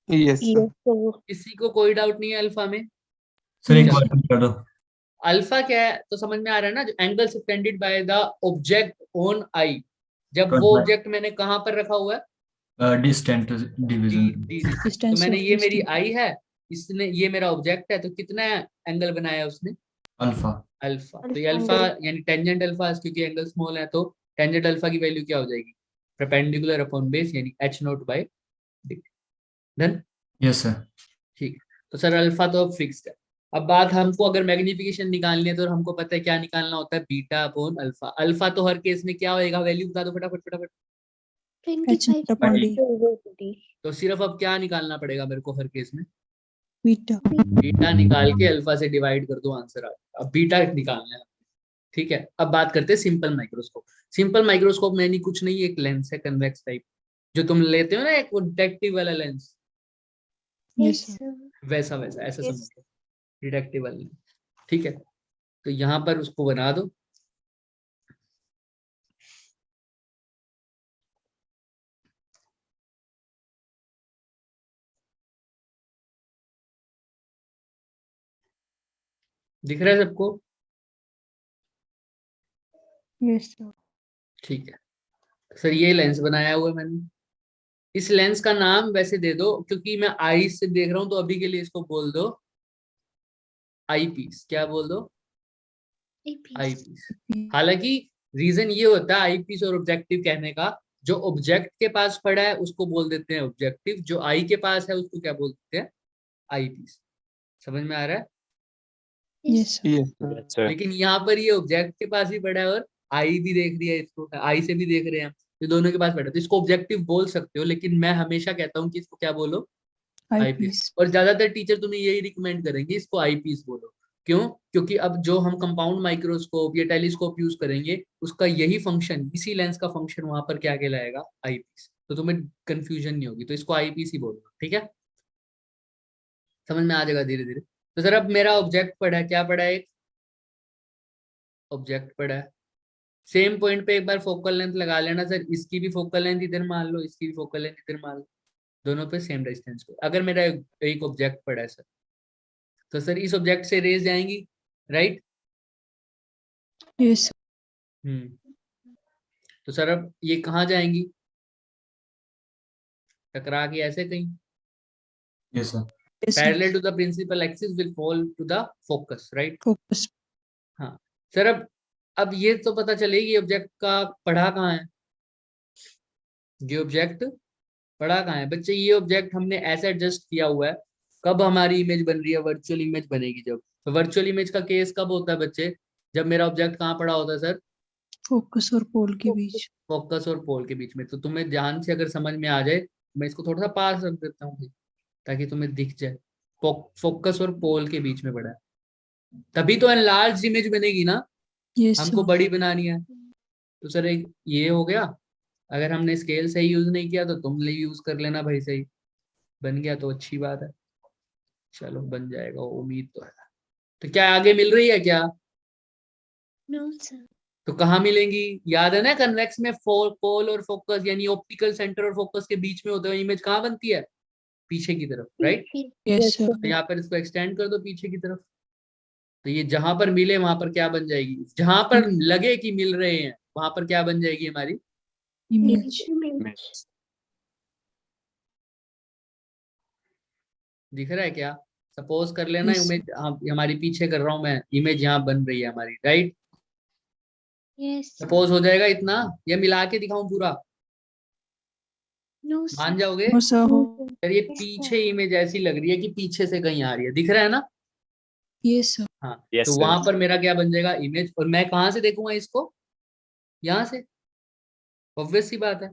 Speaker 5: Yes sir.
Speaker 4: Yes, sir.
Speaker 1: किसी को कोई डाउट नहीं है अल्फा में?
Speaker 6: सर एक
Speaker 2: Yes.
Speaker 6: बार कर दो।
Speaker 1: अल्फा क्या है तो समझ में आ रहा है ना, जो angle subtended bye the object on eye, जब वो
Speaker 6: 25.
Speaker 1: ऑब्जेक्ट मैंने कहां पर रखा हुआ है,
Speaker 6: डिस्टेंट डिवीजन।
Speaker 1: डी तो
Speaker 2: Distance
Speaker 1: मैंने
Speaker 2: of
Speaker 1: ये मेरी
Speaker 2: distance.
Speaker 1: आई है, इसने ये मेरा ऑब्जेक्ट है, तो कितना एंगल बनाया उसने,
Speaker 6: अल्फा।
Speaker 1: अल्फा। तो ये
Speaker 4: अल्फा।
Speaker 1: अल्फा यानी टेंजेंट अल्फा, क्योंकि एंगल स्मॉल है तो टेंजेंट अल्फा की वैल्यू क्या हो जाएगी, परपेंडिकुलर अपॉन बेस यानी H0 by d. Done?
Speaker 6: Yes sir.
Speaker 1: ठीक है, तो सर अल्फा तो अब फिक्स्ड है। अब बात हमको अगर मैग्निफिकेशन निकालनी है तो हमको पता है क्या निकालना होता है, बीटा अपॉन अल्फा। अल्फा तो हर केस में क्या होएगा, वैल्यू बता दो फटाफट फटाफट।
Speaker 4: 25
Speaker 2: upon D.
Speaker 4: over D.
Speaker 1: तो सिर्फ अब क्या निकालना पड़ेगा मेरे को हर केस में,
Speaker 2: Beta.
Speaker 1: बीटा निकाल के अल्फा से डिवाइड कर दो, आंसर आ जाएगा। अब बीटा निकालना है, ठीक है। अब बात करते हैं सिंपल माइक्रोस्कोप। सिंपल माइक्रोस्कोप में नहीं कुछ नहीं, एक लेंस है कन्वेक्स टाइप, जो तुम लेते हो ना एक डिटेक्टिव वाला lens,
Speaker 2: Yes,
Speaker 4: Yes,
Speaker 2: sir.
Speaker 4: sir.
Speaker 1: वैसा वैसा ऐसा
Speaker 4: Yes.
Speaker 1: समझ लो, डिटेक्टिव वाला लेंस, ठीक है। तो यहाँ पर उसको बना दो, दिख रहा है सबको?
Speaker 2: Yes, sir.
Speaker 1: ठीक है सर, ये लेंस बनाया हुआ है मैंने। इस लेंस का नाम वैसे दे दो, क्योंकि मैं आई से देख रहा हूं तो अभी के लिए इसको बोल दो आई पीस। क्या बोल दो, आई पीस। हालांकि रीजन ये होता है आई पीस और ऑब्जेक्टिव कहने का, जो ऑब्जेक्ट के पास पड़ा है उसको बोल देते हैं ऑब्जेक्टिव, जो आई के पास है उसको क्या बोल देते हैं, आई पीस। समझ में आ रहा है?
Speaker 2: Yes, sir.
Speaker 5: Yes sir.
Speaker 3: Yes, sir.
Speaker 1: लेकिन यहाँ पर ये ऑब्जेक्ट के पास भी पड़ा है और आई भी देख रही है, इसको आई से भी देख रहे हैं, ये दोनों के पास पड़ा है, तो इसको ऑब्जेक्टिव बोल सकते हो, लेकिन मैं हमेशा कहता हूँ कि इसको क्या बोलो, आई पीस।
Speaker 2: Eyepiece.
Speaker 1: और ज्यादातर टीचर तुम्हें यही रिकमेंड करेंगे, इसको आई पीस बोलो। क्यों? क्योंकि अब जो हम कंपाउंड माइक्रोस्कोप या टेलीस्कोप यूज करेंगे, उसका यही फंक्शन, इसी लेंस का फंक्शन वहां पर क्या कहलाएगा, आई पीस। तो तुम्हें कंफ्यूजन नहीं होगी, तो इसको आई पीस ही बोलो, ठीक है। समझ में आ जाएगा धीरे धीरे। तो सर अब मेरा ऑब्जेक्ट पड़ा है, क्या पड़ा है, एक ऑब्जेक्ट पड़ा है। सेम पॉइंट पे एक बार फोकल लेंथ लगा लेना सर, इसकी भी फोकल लेंथ इधर मान लो, इसकी भी फोकल लेंथ इधर मान लो, दोनों पे सेम डिस्टेंस पे। अगर मेरा एक ऑब्जेक्ट पड़ा है सर, तो सर इस ऑब्जेक्ट से रेज जाएंगी, राइट?
Speaker 2: Yes, sir.
Speaker 1: तो सर अब ये कहाँ जाएंगी, टकरा के ऐसे कहीं,
Speaker 6: yes sir.
Speaker 2: Yes, sir.
Speaker 1: Parallel to the principal axis will fall to the focus, right?
Speaker 2: Focus.
Speaker 1: हाँ सर, अब ये तो पता चलेगी ऑब्जेक्ट का पढ़ा कहाँ है, ये ऑब्जेक्ट पढ़ा कहाँ है बच्चे। ये ऑब्जेक्ट हमने ऐसे एडजस्ट किया हुआ है, कब हमारी इमेज बन रही है, वर्चुअल इमेज बनेगी जब। तो वर्चुअल इमेज का केस कब होता है बच्चे, जब मेरा ऑब्जेक्ट कहाँ पड़ा होता है सर,
Speaker 2: Focus और पोल के बीच.
Speaker 1: फोकस और पोल के बीच में। तो तुम्हें ध्यान से अगर समझ में आ जाए, मैं इसको थोड़ा सा पास रख देता हूँ ताकि तुम्हें दिख जाए, फोकस और पोल के बीच में पड़ा है, तभी तो एनलार्ज इमेज बनेगी ना,
Speaker 2: Yes,
Speaker 1: हमको
Speaker 2: sir.
Speaker 1: बड़ी बनानी है। तो सर एक ये हो गया, अगर हमने स्केल सही यूज नहीं किया तो तुम यूज कर लेना भाई, सही बन गया तो अच्छी बात है, चलो बन जाएगा, उम्मीद तो है। तो क्या आगे मिल रही है क्या?
Speaker 4: No, sir.
Speaker 1: तो कहाँ मिलेंगी, याद है ना, कन्वेक्स में पोल और फोकस यानी ऑप्टिकल सेंटर और फोकस के बीच में होता है, इमेज कहाँ बनती है, पीछे की तरफ, राइट?
Speaker 2: Yes, sir.
Speaker 1: तो यहाँ पर इसको एक्सटेंड कर दो पीछे की तरफ, तो ये जहां पर मिले वहां पर क्या बन जाएगी, जहां पर लगे कि मिल रहे हैं वहां पर क्या बन जाएगी हमारी
Speaker 2: Image.
Speaker 3: Image.
Speaker 1: दिख रहा है क्या? सपोज कर लेना
Speaker 2: Yes.
Speaker 1: इमेज हमारी पीछे कर रहा हूं मैं, इमेज यहाँ बन रही है हमारी, राइट?
Speaker 4: Yes.
Speaker 1: सपोज हो जाएगा इतना, या मिला के दिखाऊं पूरा,
Speaker 4: No, sir.
Speaker 1: मान जाओगे?
Speaker 2: No, sir.
Speaker 4: No, sir.
Speaker 1: यार ये
Speaker 4: Yes,
Speaker 1: पीछे
Speaker 4: sir.
Speaker 1: इमेज ऐसी लग रही है कि पीछे से कहीं आ रही है, दिख रहा है ना?
Speaker 2: Yes, sir.
Speaker 1: हाँ,
Speaker 3: Yes,
Speaker 1: तो
Speaker 3: sir.
Speaker 1: वहां पर मेरा क्या बन जाएगा, इमेज। और मैं कहाँ से देखूंगा इसको, यहाँ से, ऑब्वियस सी बात है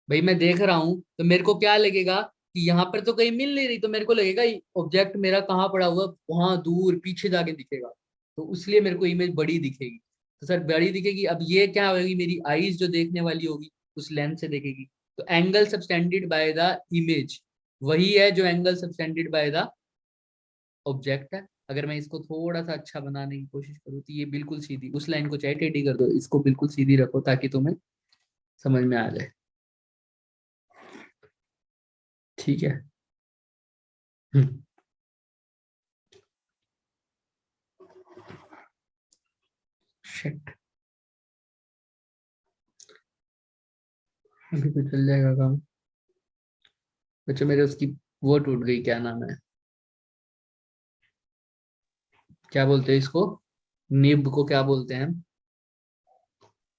Speaker 1: भाई, मैं देख रहा हूं तो मेरे को क्या लगेगा कि यहाँ पर तो कहीं मिल नहीं रही, तो मेरे को लगेगा ऑब्जेक्ट मेरा कहाँ पड़ा हुआ, वहां दूर पीछे जाके दिखेगा, तो इसलिए मेरे को इमेज बड़ी दिखेगी। तो सर बड़ी दिखेगी, अब ये क्या होगी, मेरी आईज जो देखने वाली होगी उस लेंस से देखेगी। तो angle subtended by the image वही है जो angle subtended by the object है, अगर मैं इसको थोड़ा सा अच्छा बनाने की कोशिश करूँ तो ये बिल्कुल सीधी, उस लाइन को चाहे टेढ़ी कर दो, इसको बिल्कुल सीधी रखो ताकि तुम्हें समझ में आ जाए। ठीक है। शिट, अभी तो चल जाएगा काम। बच्चों मेरे उसकी वो टूट गई, क्या नाम है, क्या बोलते हैं इसको, निब को क्या बोलते हैं हम?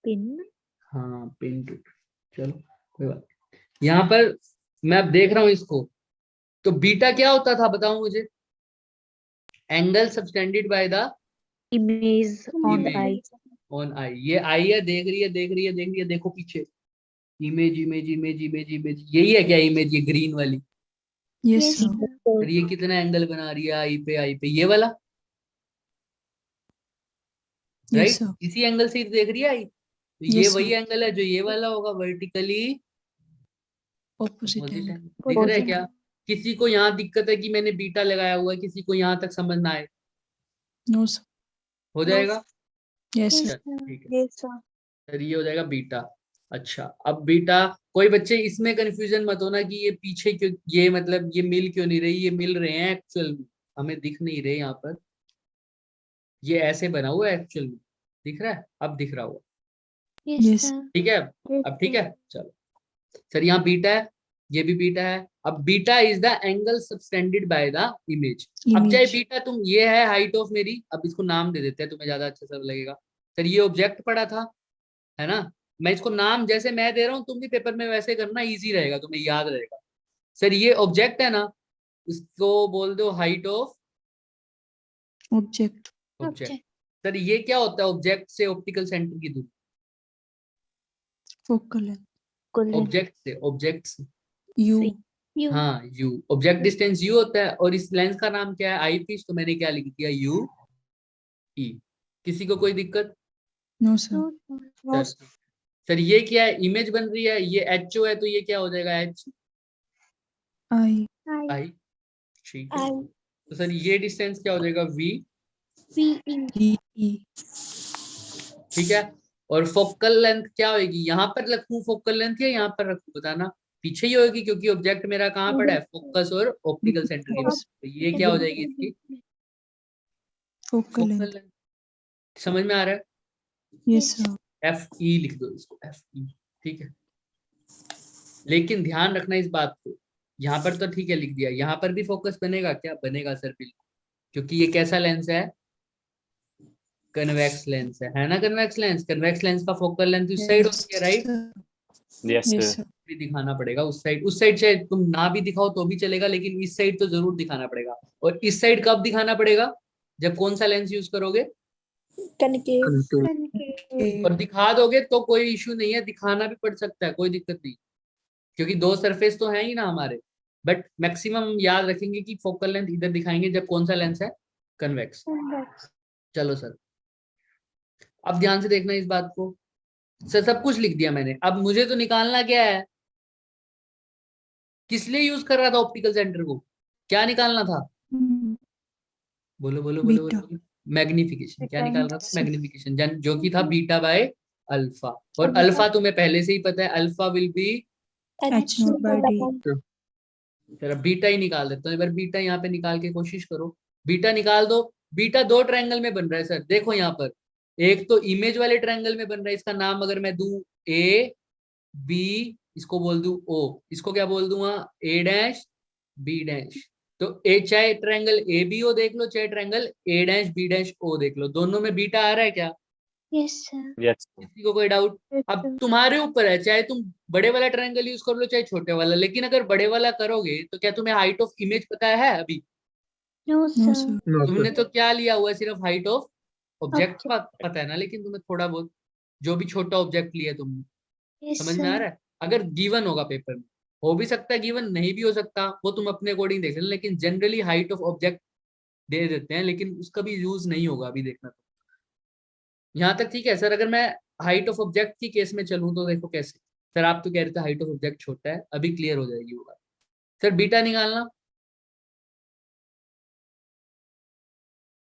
Speaker 4: पिन।
Speaker 1: हाँ पिन टूट। चलो कोई बात नहीं। यहाँ पर मैं अब देख रहा हूँ इसको, तो बीटा क्या होता था बताओ मुझे? Angle subtended by the
Speaker 4: image on
Speaker 1: image
Speaker 4: I.
Speaker 1: On I. ये आई है, देख रही है, देख रही है, देख रही है, देखो पीछे, image image image image image, यही है क्या इमेज, ये ग्रीन वाली?
Speaker 2: Yes,
Speaker 4: Yes,
Speaker 2: sir.
Speaker 4: sir.
Speaker 1: फिर ये कितना एंगल बना रही है आई पे, आई पे, ये वाला,
Speaker 2: Yes,
Speaker 1: राइट?
Speaker 2: sir.
Speaker 1: इसी एंगल से ही देख रही है आई, तो ये
Speaker 2: Yes,
Speaker 1: वही
Speaker 2: sir.
Speaker 1: एंगल है जो ये वाला होगा, vertically
Speaker 2: Opposite
Speaker 1: opposite
Speaker 2: angle.
Speaker 1: Angle. दिख रहा है क्या? किसी को यहाँ दिक्कत है कि मैंने बीटा लगाया हुआ है, किसी को यहाँ तक समझ ना आए?
Speaker 2: No, sir.
Speaker 1: हो जाएगा?
Speaker 2: Yes,
Speaker 4: Yes,
Speaker 2: sir.
Speaker 1: चल ठीक है,
Speaker 4: yes, sir.
Speaker 1: फिर ये हो जाएगा बीटा। अच्छा, अब बीटा, कोई बच्चे इसमें कंफ्यूजन मत होना कि ये पीछे क्यों, ये मतलब ये मिल क्यों नहीं रही, ये मिल रहे हैं एक्चुअल में, हमें दिख नहीं रहे यहाँ पर, ये ऐसे बना हुआ है एक्चुअल में, दिख रहा है? अब दिख रहा हुआ,
Speaker 4: Yes,
Speaker 2: Yes.
Speaker 4: sir.
Speaker 1: ठीक है?
Speaker 4: Yes,
Speaker 1: अब ठीक
Speaker 4: sir.
Speaker 1: है, चलो सर, यहाँ बीटा है, ये भी बीटा है। अब beta is the angle subtended by the image. अब चाहे
Speaker 2: Image.
Speaker 1: बीटा तुम, ये है हाइट ऑफ मेरी, अब इसको नाम दे देते हैं, तुम्हें ज्यादा अच्छा सर लगेगा। सर ये ऑब्जेक्ट पड़ा था, है ना? मैं इसको नाम जैसे मैं दे रहा हूँ तुम भी पेपर में वैसे करना, इजी रहेगा, तुम्हें याद रहेगा। सर ये ऑब्जेक्ट है ना, इसको बोल दो height of
Speaker 2: Object.
Speaker 1: Object.
Speaker 4: Object.
Speaker 1: Sir ये क्या होता है ऑब्जेक्ट से ऑप्टिकल सेंटर की दूरी?
Speaker 2: Focal length.
Speaker 4: Equal
Speaker 1: ऑब्जेक्ट से
Speaker 2: U.
Speaker 4: C. U.
Speaker 1: हाँ यू, ऑब्जेक्ट डिस्टेंस यू होता है, और इस लेंस का नाम क्या है? आई पीस, तो मैंने क्या लिख दिया? यू ई। किसी को कोई दिक्कत?
Speaker 2: No, sir.
Speaker 4: No, sir. No,
Speaker 1: sir sir ये क्या है, इमेज बन रही है, ये एच ओ है, तो ये क्या हो जाएगा? H
Speaker 2: I.
Speaker 4: I.
Speaker 1: आई, ठीक है।
Speaker 4: I.
Speaker 1: तो सर ये डिस्टेंस क्या हो जाएगा? V,
Speaker 4: V. E.
Speaker 2: E. E.
Speaker 1: ठीक है। और फोकल लेंथ क्या होगी? यहाँ पर रखूं फोकल लेंथ या यहाँ पर रखूं, बताना। पीछे ही होगी क्योंकि ऑब्जेक्ट मेरा कहाँ पड़ा है? फोकस और ऑप्टिकल सेंटर के बीच। तो ये क्या हो जाएगी इसकी?
Speaker 2: Focal
Speaker 1: focal
Speaker 2: length.
Speaker 1: लेंथ। समझ में आ रहा है?
Speaker 2: Yes, sir.
Speaker 1: एफ ई लिख दो इसको, एफ ई, ठीक है। लेकिन ध्यान रखना इस बात को, यहाँ पर तो ठीक है लिख दिया, यहाँ पर भी फोकस बनेगा क्या? बनेगा सर, बिल्कुल, क्योंकि ये कैसा लेंस है? कन्वेक्स लेंस है ना? कन्वेक्स लेंस, कन्वेक्स लेंस का फोकल लेंथ इस साइड
Speaker 2: Yes,
Speaker 1: होती है, right?
Speaker 2: sir.
Speaker 3: Yes,
Speaker 2: Yes,
Speaker 3: sir.
Speaker 2: sir.
Speaker 1: भी दिखाना पड़ेगा उस साइड चाहे तुम ना भी दिखाओ तो भी चलेगा, लेकिन इस साइड तो जरूर दिखाना पड़ेगा। और इस साइड कब दिखाना पड़ेगा? जब कौन सा लेंस यूज करोगे?
Speaker 2: Okay.
Speaker 1: और दिखा दोगे तो कोई इश्यू नहीं है, दिखाना भी पड़ सकता है, कोई दिक्कत नहीं, क्योंकि दो सरफेस तो है ही ना हमारे। बट मैक्सिमम याद रखेंगे कि फोकल लेंथ इधर दिखाएंगे जब कौन सा लेंस है? कन्वेक्स। चलो सर, अब ध्यान से देखना इस बात को। सर सब कुछ लिख दिया मैंने, अब मुझे तो निकालना क्या है? किस लिए यूज कर रहा था ऑप्टिकल सेंटर को? क्या निकालना था? बोलो बोलो बोलो
Speaker 2: Beta.
Speaker 1: बोलो। मैग्निफिकेशन। क्या निकाल रहा था?
Speaker 2: Sir.
Speaker 1: मैग्निफिकेशन, जो कि था बीटा बाय अल्फा। और अल्फा तुम्हें पहले से ही पता है, alpha will be,
Speaker 2: H naught by D.
Speaker 1: जरा बीटा ही निकाल देता हूँ, एक बार बीटा यहाँ पे निकाल के कोशिश करो। बीटा निकाल दो। बीटा दो ट्रायंगल में बन रहा है सर, देखो यहाँ पर, एक तो इमेज वाले ट्रायंगल में बन रहा है, इसका नाम अगर मैं दूं ए बी, इसको बोल दूं ओ, इसको क्या बोल दूंगा? ए डैश बी डैश। तो ए, चाहे ट्रायंगल ए बी ओ देख लो, चाहे triangle A dash B dash O देख लो, दोनों में बीटा आ रहा है क्या?
Speaker 4: Yes, sir.
Speaker 3: Yes, sir.
Speaker 1: किसी को कोई डाउट? अब तुम्हारे ऊपर है, चाहे तुम बड़े वाला ट्रायंगल यूज कर लो चाहे छोटे वाला, लेकिन अगर बड़े वाला करोगे तो क्या तुम्हें हाइट ऑफ इमेज पता है अभी?
Speaker 4: No,
Speaker 2: No,
Speaker 4: sir.
Speaker 2: sir.
Speaker 1: तुमने तो क्या लिया हुआ है? सिर्फ हाइट ऑफ ऑब्जेक्ट
Speaker 4: Object.
Speaker 1: पता है ना, लेकिन तुम्हें थोड़ा बहुत जो भी छोटा ऑब्जेक्ट लिया तुमने,
Speaker 4: Yes,
Speaker 1: समझ में आ
Speaker 4: sir.
Speaker 1: रहा है? अगर गिवन होगा पेपर में, हो भी सकता है गिवन नहीं भी हो सकता, वो तुम अपने अकॉर्डिंग देख लेना, लेकिन generally height of object they देते हैं, लेकिन उसका भी यूज नहीं होगा अभी, देखना। तो यहाँ तक ठीक है सर? अगर मैं हाइट ऑफ ऑब्जेक्ट की केस में चलूँ तो देखो कैसे। सर आप तो कह रहे थे हाइट ऑफ ऑब्जेक्ट छोटा है, अभी क्लियर हो जाएगी वो बात। सर बीटा निकालना,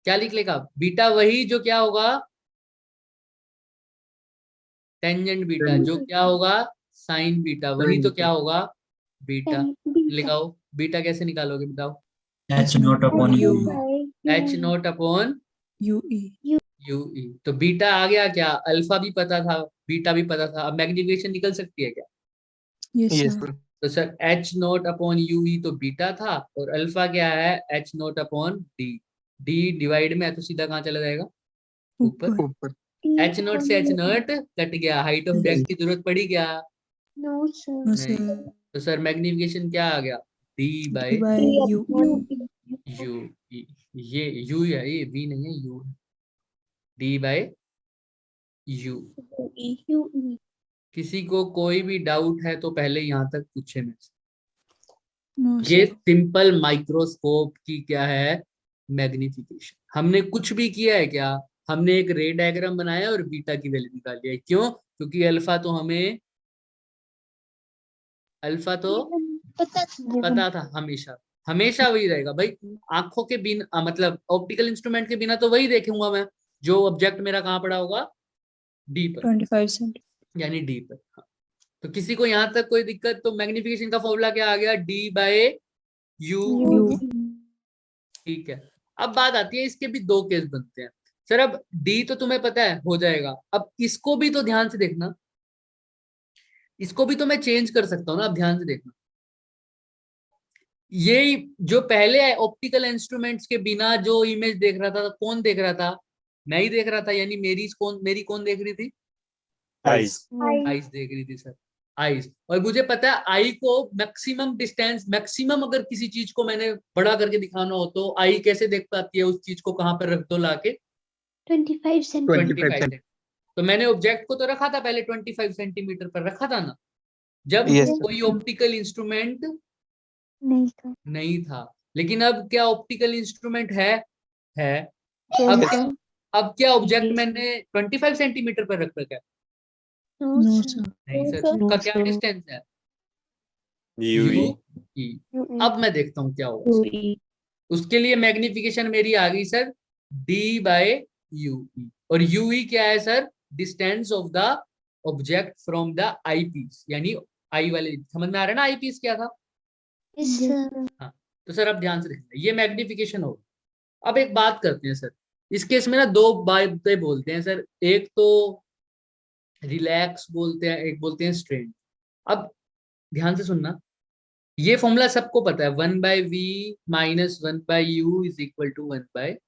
Speaker 1: क्या लिख लेगा? बीटा वही जो क्या होगा? Tangent beta. जो क्या होगा? Sign beta. वही तो क्या होगा? बीटा। लिखाओ। बीटा कैसे निकालोगे बताओ?
Speaker 6: H naught upon
Speaker 2: U
Speaker 6: U.
Speaker 1: H naught upon
Speaker 2: UE.
Speaker 1: U e. तो बीटा आ गया क्या? अल्फा भी पता था, बीटा भी पता था, अब मैग्निफिकेशन निकल सकती है क्या?
Speaker 2: Yes,
Speaker 5: Yes,
Speaker 2: sir.
Speaker 5: sir.
Speaker 1: तो sir h naught upon u e तो बीटा था, और अल्फा क्या है? H naught upon d. D divide में है तो सीधा कहाँ चला जाएगा? ऊपर।
Speaker 2: ऊपर.
Speaker 5: ऊपर.
Speaker 1: एच नॉट से एच नॉट कट गया, हाइट ऑफ डेस्क की जरूरत पड़ी क्या?
Speaker 4: No, sir.
Speaker 2: No,
Speaker 1: नहीं।
Speaker 2: sir.
Speaker 1: तो सर मैग्निफिकेशन क्या आ गया? D
Speaker 2: D
Speaker 1: by
Speaker 2: by U.
Speaker 1: U. ये यू है, ये वी नहीं है, u. D by u.
Speaker 4: UE.
Speaker 1: किसी को कोई भी डाउट है तो पहले यहाँ तक पूछे मेरे से।
Speaker 2: No,
Speaker 1: ये
Speaker 2: sir.
Speaker 1: सिंपल माइक्रोस्कोप की क्या है? मैग्निफिकेशन। हमने कुछ भी किया है क्या? हमने एक रे डायग्राम बनाया और बीटा की वैल्यू निकाली है। क्यों? क्योंकि अल्फा तो हमें, अल्फा तो पता था, हमेशा हमेशा वही रहेगा भाई। आंखों के बिना, मतलब ऑप्टिकल इंस्ट्रूमेंट के बिना तो वही देखूंगा मैं, जो ऑब्जेक्ट मेरा कहाँ पड़ा होगा? डी पर,
Speaker 2: 25 cent.
Speaker 1: यानी डी पर। हाँ। तो किसी को यहाँ तक कोई दिक्कत? तो मैग्निफिकेशन का फॉर्मूला क्या आ गया? D by u.
Speaker 2: U.
Speaker 1: ठीक है। अब बात आती है, इसके भी दो केस बनते हैं सर। अब डी तो तुम्हें पता है हो जाएगा, अब इसको भी तो ध्यान से देखना, इसको भी तो मैं चेंज कर सकता हूँ ना। अब ध्यान से देखना, ये जो पहले ऑप्टिकल इंस्ट्रूमेंट्स के बिना जो इमेज देख रहा था, कौन देख रहा था? मैं ही देख रहा था, यानी मेरी कौन देख रही थी?
Speaker 3: eyes,
Speaker 1: आईज देख रही थी सर, आईज। और मुझे पता है आई को मैक्सिमम डिस्टेंस, मैक्सिमम अगर किसी चीज को मैंने बड़ा करके दिखाना हो तो आई कैसे देख पाती है? उस चीज को कहाँ पर रख दो लाके?
Speaker 4: 25 centimeters.
Speaker 5: 25
Speaker 1: 25 सेंटीमीटर। तो मैंने ऑब्जेक्ट को तो रखा था पहले 25 सेंटीमीटर पर रखा था ना, जब
Speaker 5: Yes, sir.
Speaker 1: कोई ऑप्टिकल इंस्ट्रूमेंट
Speaker 4: नहीं था.
Speaker 1: नहीं था। लेकिन अब क्या ऑप्टिकल इंस्ट्रूमेंट है? है।
Speaker 4: Yes,
Speaker 1: अब
Speaker 4: sir.
Speaker 1: क्या, अब क्या ऑब्जेक्ट मैंने 25 सेंटीमीटर पर रख रखा है?
Speaker 4: No,
Speaker 2: No,
Speaker 4: sir.
Speaker 2: sir.
Speaker 1: नहीं सर,
Speaker 4: No,
Speaker 1: उसका क्या
Speaker 2: sir.
Speaker 1: डिस्टेंस है?
Speaker 3: UE,
Speaker 1: ई।
Speaker 4: UE.
Speaker 1: अब मैं देखता हूँ क्या होगा। उसके लिए मैग्निफिकेशन मेरी आ गई सर डी बाय यू। और यूई क्या है sir? Distance of the object from the eyepiece, यानी आई वाले। समझ में आ रहा है ना आई पीस क्या था?
Speaker 4: Yes, sir.
Speaker 1: हाँ। तो सर अब ध्यान से देखना, ये मैग्निफिकेशन होगा। अब एक बात करते हैं सर, इस केस में ना दो बातें बोलते हैं सर। एक तो रिलैक्स बोलते हैं, एक बोलते हैं स्ट्रेन। अब ध्यान से सुनना, ये फॉर्मूला सबको पता है, 1/v minus 1/u is equal to 1/।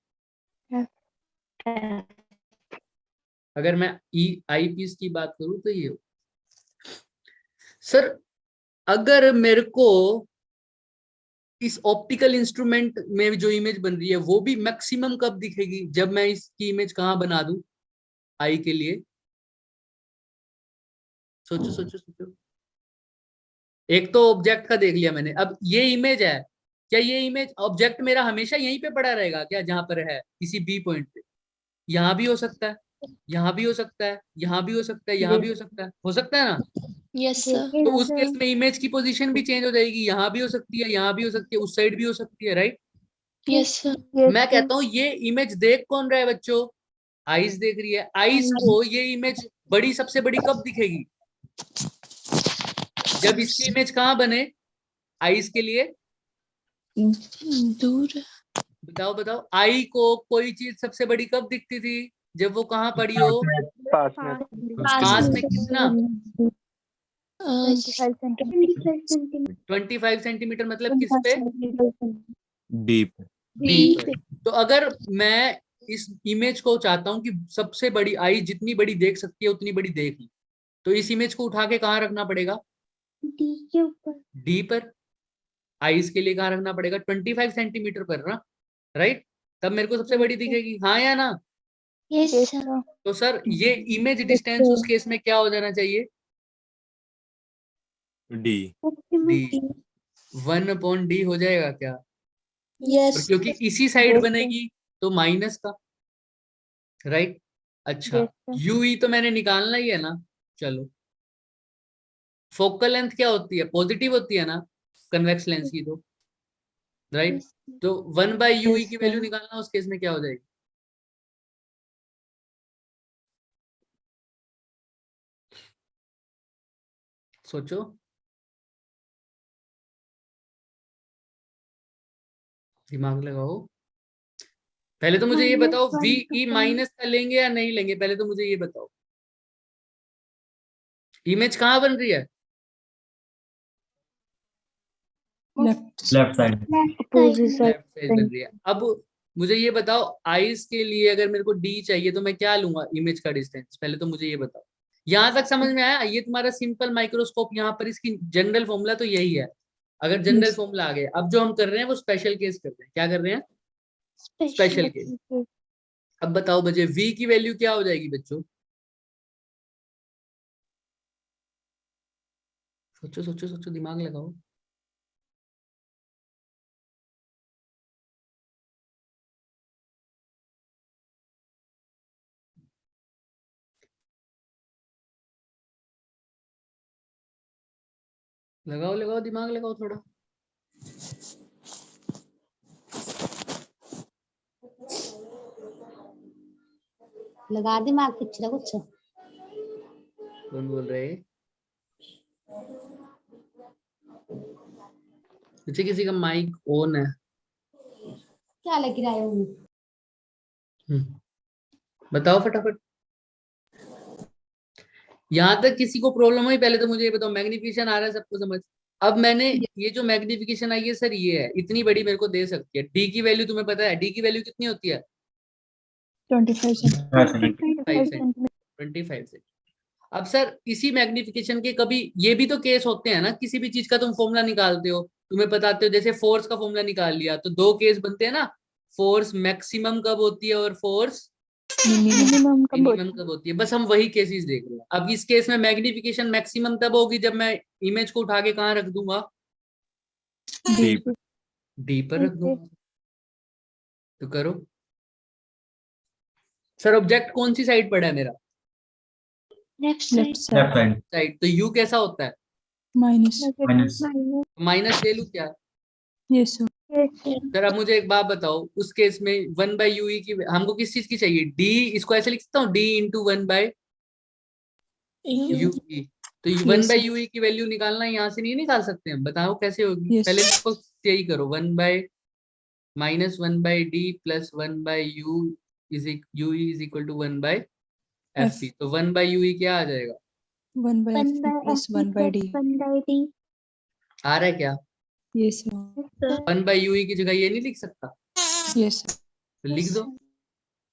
Speaker 1: अगर मैं ई आई पीस की बात करूं तो ये सर, अगर मेरे को इस ऑप्टिकल इंस्ट्रूमेंट में जो इमेज बन रही है वो भी मैक्सिमम कब दिखेगी? जब मैं इसकी इमेज कहाँ बना दूं आई के लिए? सोचो सोचो सोचो। एक तो ऑब्जेक्ट का देख लिया मैंने, अब ये इमेज है, क्या ये इमेज ऑब्जेक्ट मेरा हमेशा यहीं पे पड़ा रहेगा क्या? जहां पर है किसी बी पॉइंट पे? यहाँ भी हो सकता है, यहाँ भी हो सकता है, यहाँ भी हो सकता है, यहाँ भी हो सकता है ना?
Speaker 2: Yes, sir.
Speaker 1: तो उस केस में इमेज की पोजीशन भी चेंज हो जाएगी, यहाँ भी हो सकती है, यहाँ भी हो सकती है, उस साइड भी हो सकती है, राइट?
Speaker 2: Yes, sir.
Speaker 1: मैं कहता हूँ ये इमेज देख कौन रहा है बच्चों? आइस देख रही है। आइस को ये इमेज बड़ी, सबसे बड़ी कब दिखेगी? जब इसकी इमेज कहाँ बने आइस के लिए?
Speaker 2: दूर.
Speaker 1: बताओ बताओ, आई को कोई चीज सबसे बड़ी कब दिखती थी? जब वो कहाँ पड़ी हो?
Speaker 5: पास में.
Speaker 1: पास में। कितना?
Speaker 4: 25 centimeters.
Speaker 1: 25 सेंटीमीटर मतलब किस पे?
Speaker 3: deep,
Speaker 1: डी पे। तो अगर मैं इस इमेज को चाहता हूं कि सबसे बड़ी आई जितनी बड़ी देख सकती है उतनी बड़ी देख ली, तो इस इमेज को उठा के कहाँ रखना पड़ेगा?
Speaker 4: D के ऊपर.
Speaker 1: डी पर। आईज के लिए कहाँ रखना पड़ेगा? 25 सेंटीमीटर पर ना, राइट? तब मेरे को सबसे बड़ी दिखेगी, हाँ या ना?
Speaker 4: Yes, sir.
Speaker 1: तो सर ये इमेज डिस्टेंस उस केस में क्या हो जाना चाहिए?
Speaker 3: D,
Speaker 1: D. 1/d हो जाएगा क्या?
Speaker 2: Yes.
Speaker 1: और क्योंकि इसी साइड बनेगी तो माइनस का, राइट? अच्छा, यूई तो मैंने निकालना ही है ना। चलो, फोकल लेंथ क्या होती है? पॉजिटिव होती है ना कन्वेक्स लेंस की, तो राइट? तो 1/ui की वैल्यू निकालना, उस केस में क्या हो जाएगी? सोचो। दिमाग लगाओ। पहले तो मुझे ये बताओ VE माइनस का लेंगे या नहीं लेंगे, पहले तो मुझे ये बताओ। इमेज कहाँ बन रही है?
Speaker 6: Left side.
Speaker 4: Opposite side.
Speaker 1: Left side बन रही है। अब मुझे ये बताओ, आईज के लिए अगर मेरे को डी चाहिए तो मैं क्या लूंगा इमेज का डिस्टेंस, पहले तो मुझे ये बताओ। यहाँ तक समझ में आया? ये तुम्हारा सिंपल माइक्रोस्कोप, यहाँ पर इसकी जनरल फॉर्मूला तो यही है। अगर जनरल फॉर्मूला आ गया, अब जो हम कर रहे हैं वो स्पेशल केस कर रहे हैं। क्या कर रहे हैं? Special case. अब बताओ बच्चे, V की वैल्यू क्या हो जाएगी बच्चों? सोचो सोचो सोचो, दिमाग लगाओ। लगाओ लगाओ, दिमाग लगाओ थोड़ा।
Speaker 7: लगा दिमाग पिछला कुछ।
Speaker 1: कौन बोल रहे हैं? पीछे किसी का माइक ऑन है।
Speaker 7: क्या लग रहा है?
Speaker 1: बताओ फटाफट। यहाँ तक किसी को प्रॉब्लम हुई? पहले तो मुझे ये बताओ, मैग्निफिकेशन आ रहा है सबको समझ? अब मैंने ये जो मैग्निफिकेशन आई है सर, ये है, इतनी बड़ी मेरे को दे सकती है। डी की वैल्यू तुम्हें पता है? डी की वैल्यू कितनी होती है?
Speaker 6: 25 centimeter.
Speaker 1: 25 से। अब सर इसी मैग्निफिकेशन के कभी ये भी तो केस होते हैं ना, किसी भी चीज का तुम फॉर्मूला निकालते हो, तुम्हें बताते हो, जैसे फोर्स का फॉर्मूला निकाल लिया तो दो केस बनते हैं ना, फोर्स मैक्सिमम कब होती है और फोर्स
Speaker 2: मिनिमम का
Speaker 1: मिनिमम कब होती है। बस हम वही केसेस देख रहे हैं। अब इस केस में मैग्निफिकेशन मैक्सिमम तब होगी जब मैं इमेज को उठा के कहाँ रख दूंगा?
Speaker 3: Deep.
Speaker 1: डी पर रख दूंगा। तो करो सर, ऑब्जेक्ट कौन सी साइड पड़ा है मेरा?
Speaker 2: Left side.
Speaker 6: Left side.
Speaker 1: Side. तो यू कैसा होता है?
Speaker 6: Minus.
Speaker 1: माइनस ले लूं क्या?
Speaker 6: Yes sir.
Speaker 1: सर अब मुझे एक बात बताओ, उस केस में 1/UE की हमको किस चीज की चाहिए? डी, इसको ऐसे लिख सकता हूँ, डी इंटू 1/UE। तो 1/UE की वैल्यू निकालना, यहाँ से नहीं निकाल सकते हम? बताओ कैसे होगी?
Speaker 6: Yes.
Speaker 1: पहले इसको यही करो, 1/-1/D plus 1/U is equal to 1/FP। तो 1/UE क्या आ जाएगा?
Speaker 6: 1 by F plus 1 by D.
Speaker 1: आ रहा है क्या?
Speaker 6: Yes sir.
Speaker 1: 1/UE की जगह ये नहीं लिख सकता?
Speaker 6: Yes sir.
Speaker 1: तो लिख दो।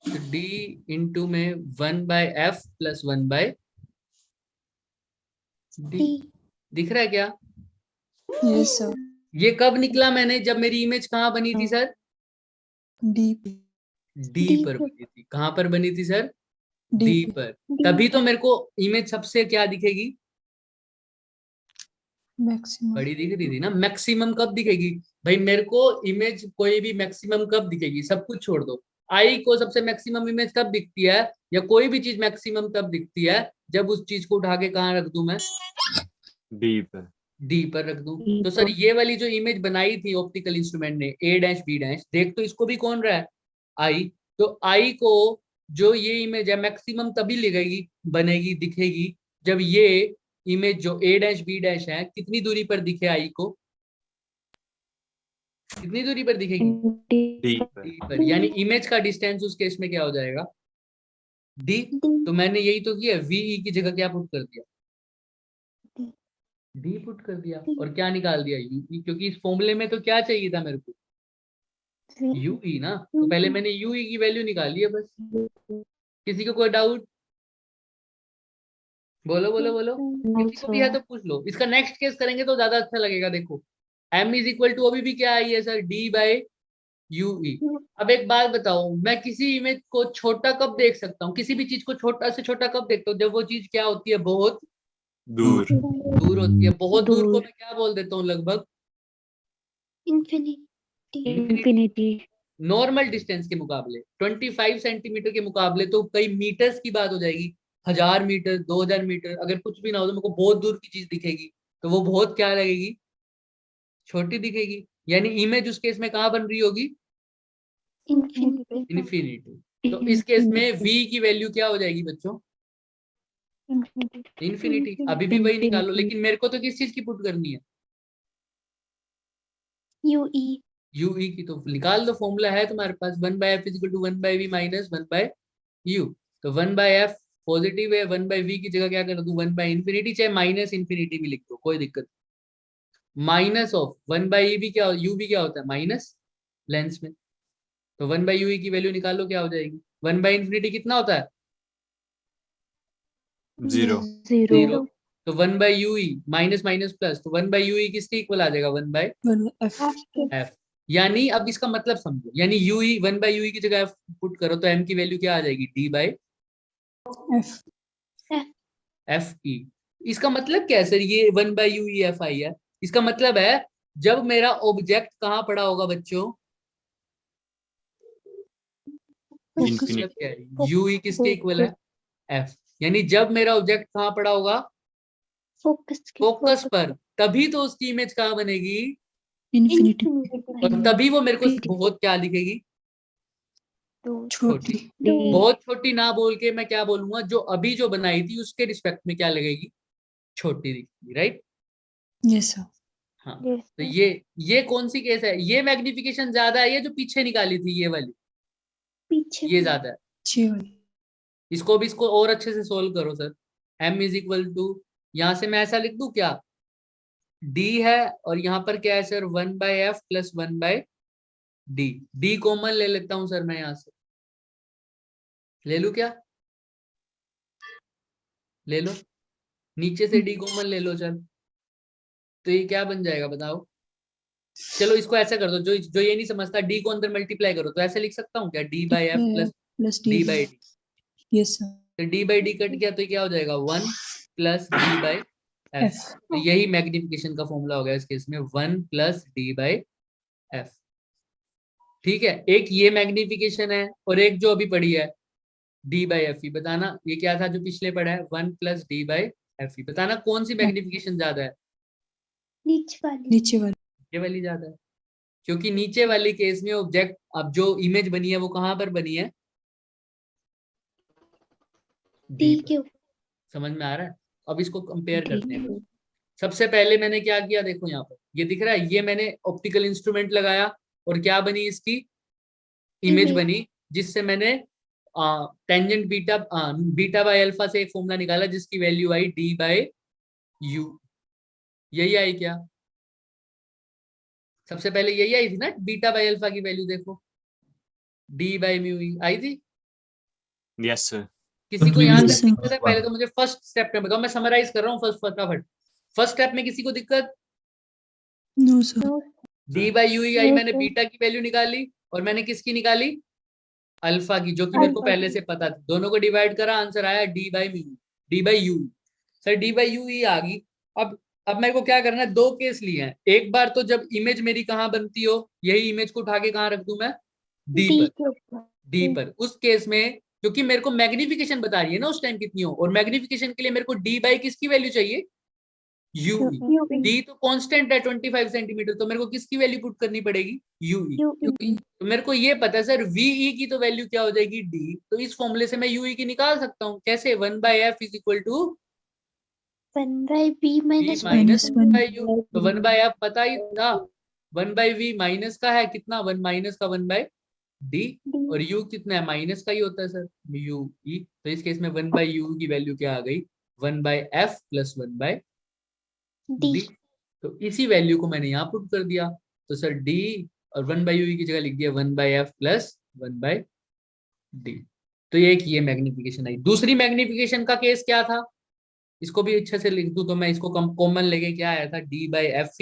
Speaker 1: तो D इंटू में 1/F प्लस 1/D। दिख रहा है क्या?
Speaker 6: Yes sir.
Speaker 1: ये कब निकला मैंने? जब मेरी इमेज कहाँ बनी थी सर?
Speaker 6: D.
Speaker 1: D पर बनी थी। कहाँ पर बनी थी सर? D
Speaker 6: D.
Speaker 1: पर। तभी तो मेरे को इमेज सबसे क्या दिखेगी?
Speaker 6: Maximum.
Speaker 1: बड़ी दिख रही थी ना। मैक्सिमम कब दिखेगी भाई मेरे को इमेज? कोई भी मैक्सिमम कब दिखेगी? सब कुछ छोड़ दो। आई को सबसे मैक्सिमम इमेज तब दिखती है, या कोई भी चीज मैक्सिमम तब दिखती है जब उस चीज को उठा के कहाँ रख दूं मैं?
Speaker 3: Deep.
Speaker 1: डी पर रख दूं। तो सर ये वाली जो इमेज बनाई थी ऑप्टिकल इंस्ट्रूमेंट ने, A', B', देख तो इसको भी कौन रहा है? आई। तो आई को जो ये इमेज है मैक्सिमम तभी लिखेगी, बनेगी, दिखेगी जब ये इमेज जो A', B' है कितनी दूरी पर दिखे आई को? कितनी दूरी पर दिखेगी?
Speaker 3: Deep.
Speaker 1: डी पर। यानी इमेज का डिस्टेंस उस केस में क्या हो जाएगा? डी। तो मैंने यही तो किया, VE की जगह क्या पुट कर दिया? डी पुट कर दिया। और क्या निकाल दिया? UE। क्योंकि इस फॉर्मूले में तो क्या चाहिए था मेरे को? UE ना। तो पहले मैंने UE की वैल्यू निकाली है बस। किसी को कोई डाउट? बोलो बोलो बोलो। किसी को भी है तो पूछ लो। इसका नेक्स्ट केस करेंगे तो ज्यादा अच्छा लगेगा। देखो M इज इक्वल टू अभी भी क्या आई है सर? D/UE। अब एक बात बताओ, मैं किसी इमेज को छोटा कब देख सकता हूँ? किसी भी चीज को छोटा से छोटा कब देखता हूँ? जब वो चीज क्या होती है? बहुत
Speaker 3: दूर.
Speaker 1: दूर होती है। बहुत दूर को मैं क्या बोल देता हूँ? लगभग
Speaker 2: इंफिनिटी।
Speaker 1: नॉर्मल डिस्टेंस के मुकाबले 25 सेंटीमीटर के मुकाबले तो कई मीटर्स की बात हो जाएगी। 1000 मीटर, 2000 मीटर, अगर कुछ भी ना हो तो मेरे को बहुत दूर की चीज दिखेगी, तो वो बहुत क्या लगेगी? छोटी दिखेगी। यानी इमेज उस केस में कहाँ बन रही होगी? इन्फिनिटी। तो इस केस में V की वैल्यू क्या हो जाएगी बच्चों?
Speaker 2: इंफिनिटी
Speaker 1: इन्फिनिटी, अभी भी वही निकालो, लेकिन मेरे को तो किस चीज की पुट करनी है?
Speaker 4: UE
Speaker 1: यूई की। तो निकाल दो, फॉर्मूला है तुम्हारे पास, 1/f is equal to 1/v minus 1/u। तो 1/f पॉजिटिव है, 1/v की जगह क्या कर दूं, 1/इंफिनिटी, चाहे माइनस इंफिनिटी भी लिख दो, कोई दिक्कत। माइनस ऑफ 1/e भी क्या, u भी क्या होता है, माइनस लेंस में। तो 1/ue की वैल्यू निकालो, क्या हो जाएगी, 1/इंफिनिटी कितना होता है,
Speaker 3: 0
Speaker 2: जीरो
Speaker 1: 0। तो 1/ue माइनस माइनस प्लस, तो 1/ue किसके इक्वल आ जाएगा,
Speaker 6: 1F
Speaker 1: f। यानी अब इसका मतलब समझो, यानी ue 1/ue की जगह f पुट करो तो m की वैल्यू क्या आ जाएगी,
Speaker 6: F
Speaker 1: d/fe। इसका मतलब क्या है सर, ये 1/ue f आई है, इसका मतलब है जब मेरा ऑब्जेक्ट कहाँ पड़ा होगा बच्चों,
Speaker 6: Focus
Speaker 1: मतलब क्या है, ue किसके इक्वल है, f। यानी जब मेरा ऑब्जेक्ट कहाँ पड़ा होगा, फोकस पर, तभी तो उसकी इमेज कहाँ बनेगी,
Speaker 6: Infinity
Speaker 1: और तभी वो मेरे को बहुत क्या दिखेगी, छोटी।
Speaker 6: छोटी
Speaker 1: बहुत छोटी ना बोल के मैं क्या बोलूंगा, जो अभी जो बनाई थी उसके रिस्पेक्ट में क्या लगेगी, छोटी दिखेगी, राइट।
Speaker 6: Yes sir
Speaker 1: हाँ, तो ये कौन सी केस है, ये मैग्निफिकेशन ज्यादा है, ये जो पीछे निकाली थी ये वाली,
Speaker 4: पीछे
Speaker 1: ये ज्यादा है।
Speaker 6: 6 वाली
Speaker 1: इसको और अच्छे से सोल्व करो sir. m is equal to, यहां से मैं ऐसा लिख दूं क्या, d है, और यहाँ पर क्या है sir, 1/f plus 1/d। d common ले लेता हूं सर मैं, यहां से ले लू क्या, ले लो, नीचे से d कॉमन ले लो चल, तो ये क्या बन जाएगा बताओ। चलो इसको ऐसा कर दो, जो ये नहीं समझता, d को अंदर मल्टीप्लाई करो, तो ऐसे लिख सकता हूँ क्या, d/f plus
Speaker 6: plus
Speaker 1: d/d।
Speaker 6: yes sir
Speaker 1: तो d/d कट गया तो क्या हो जाएगा, 1 प्लस d/f।
Speaker 6: F
Speaker 1: तो यही मैग्निफिकेशन का फॉर्मूला हो गया इस केस में, 1 प्लस d/f। ठीक है, एक ये मैग्निफिकेशन है, और एक जो अभी पड़ी है d/f। बताना ये क्या था जो पिछले पड़ा है, 1 प्लस d/f। बताना कौन सी मैग्निफिकेशन ज्यादा है,
Speaker 6: नीचे वाली
Speaker 1: ये वाली ज्यादा है, क्योंकि नीचे वाली केस में ऑब्जेक्ट, अब जो इमेज बनी है वो कहाँ पर बनी है, D पर। समझ में आ रहा है। अब इसको कंपेयर करते हैं। सबसे पहले मैंने क्या किया, देखो यहाँ पर ये दिख रहा है, ये मैंने ऑप्टिकल इंस्ट्रूमेंट लगाया, और क्या बनी इसकी इमेज बनी, जिससे मैंने टेंजेंट बीटा/अल्फा से एक फॉर्मूला निकाला, जिसकी वैल्यू आई d/u। यही आई क्या, सबसे पहले यही आई थी ना, बीटा/अल्फा की वैल्यू देखो, d/mu आई थी।
Speaker 3: yes sir
Speaker 1: किसी को यहाँ
Speaker 6: Yes,
Speaker 1: तक
Speaker 6: sir.
Speaker 1: दिक्कत है, पहले तो मुझे फर्स्ट स्टेप में बताओ, मैं समराइज कर रहा हूँ फटाफट। फर्स्ट स्टेप में किसी को दिक्कत,
Speaker 6: no sir
Speaker 1: d/u आई, मैंने बीटा की वैल्यू निकाली, और मैंने किसकी निकाली, अल्फा की, जो कि मेरे को पहले से पता थी, दोनों को डिवाइड करा, आंसर आया d/u। सर d/u आ गई। अब मेरे को क्या करना है, दो केस लिए हैं, एक बार तो जब इमेज मेरी कहाँ बनती हो, यही इमेज को उठा के कहाँ रख दूं मैं, डी पर। उस केस में क्योंकि मेरे को मैग्निफिकेशन बता रही है ना उस टाइम कितनी हो, और मैग्निफिकेशन के लिए मेरे को d/ किसकी वैल्यू चाहिए, u। d तो कांस्टेंट है 25 सेंटीमीटर, तो मेरे को किसकी वैल्यू पुट करनी पड़ेगी, ue। तो मेरे को ये पता है सर, ve की तो वैल्यू क्या हो जाएगी, d। तो इस फॉर्मूले से मैं ue की निकाल सकता हूँ, कैसे, 1/f is equal to
Speaker 4: 1/b
Speaker 1: v
Speaker 4: minus
Speaker 1: minus
Speaker 6: 1
Speaker 1: u। तो 1/f पता ही था, 1/v माइनस का है कितना, 1 माइनस का 1/d, और u कितना है, माइनस का ही होता है सर, ue। तो इस केस में 1/u की वैल्यू क्या आ गई, 1/f प्लस 1/d। तो इसी वैल्यू को मैंने यहाँ पुट कर दिया, तो सर d, और 1/u की जगह लिख दिया 1/f प्लस 1/d। तो ये एक ये मैग्निफिकेशन आई। दूसरी मैग्निफिकेशन का केस क्या था, इसको भी अच्छे से लिख दूं तो मैं इसको कॉमन लेके क्या आया था, d/f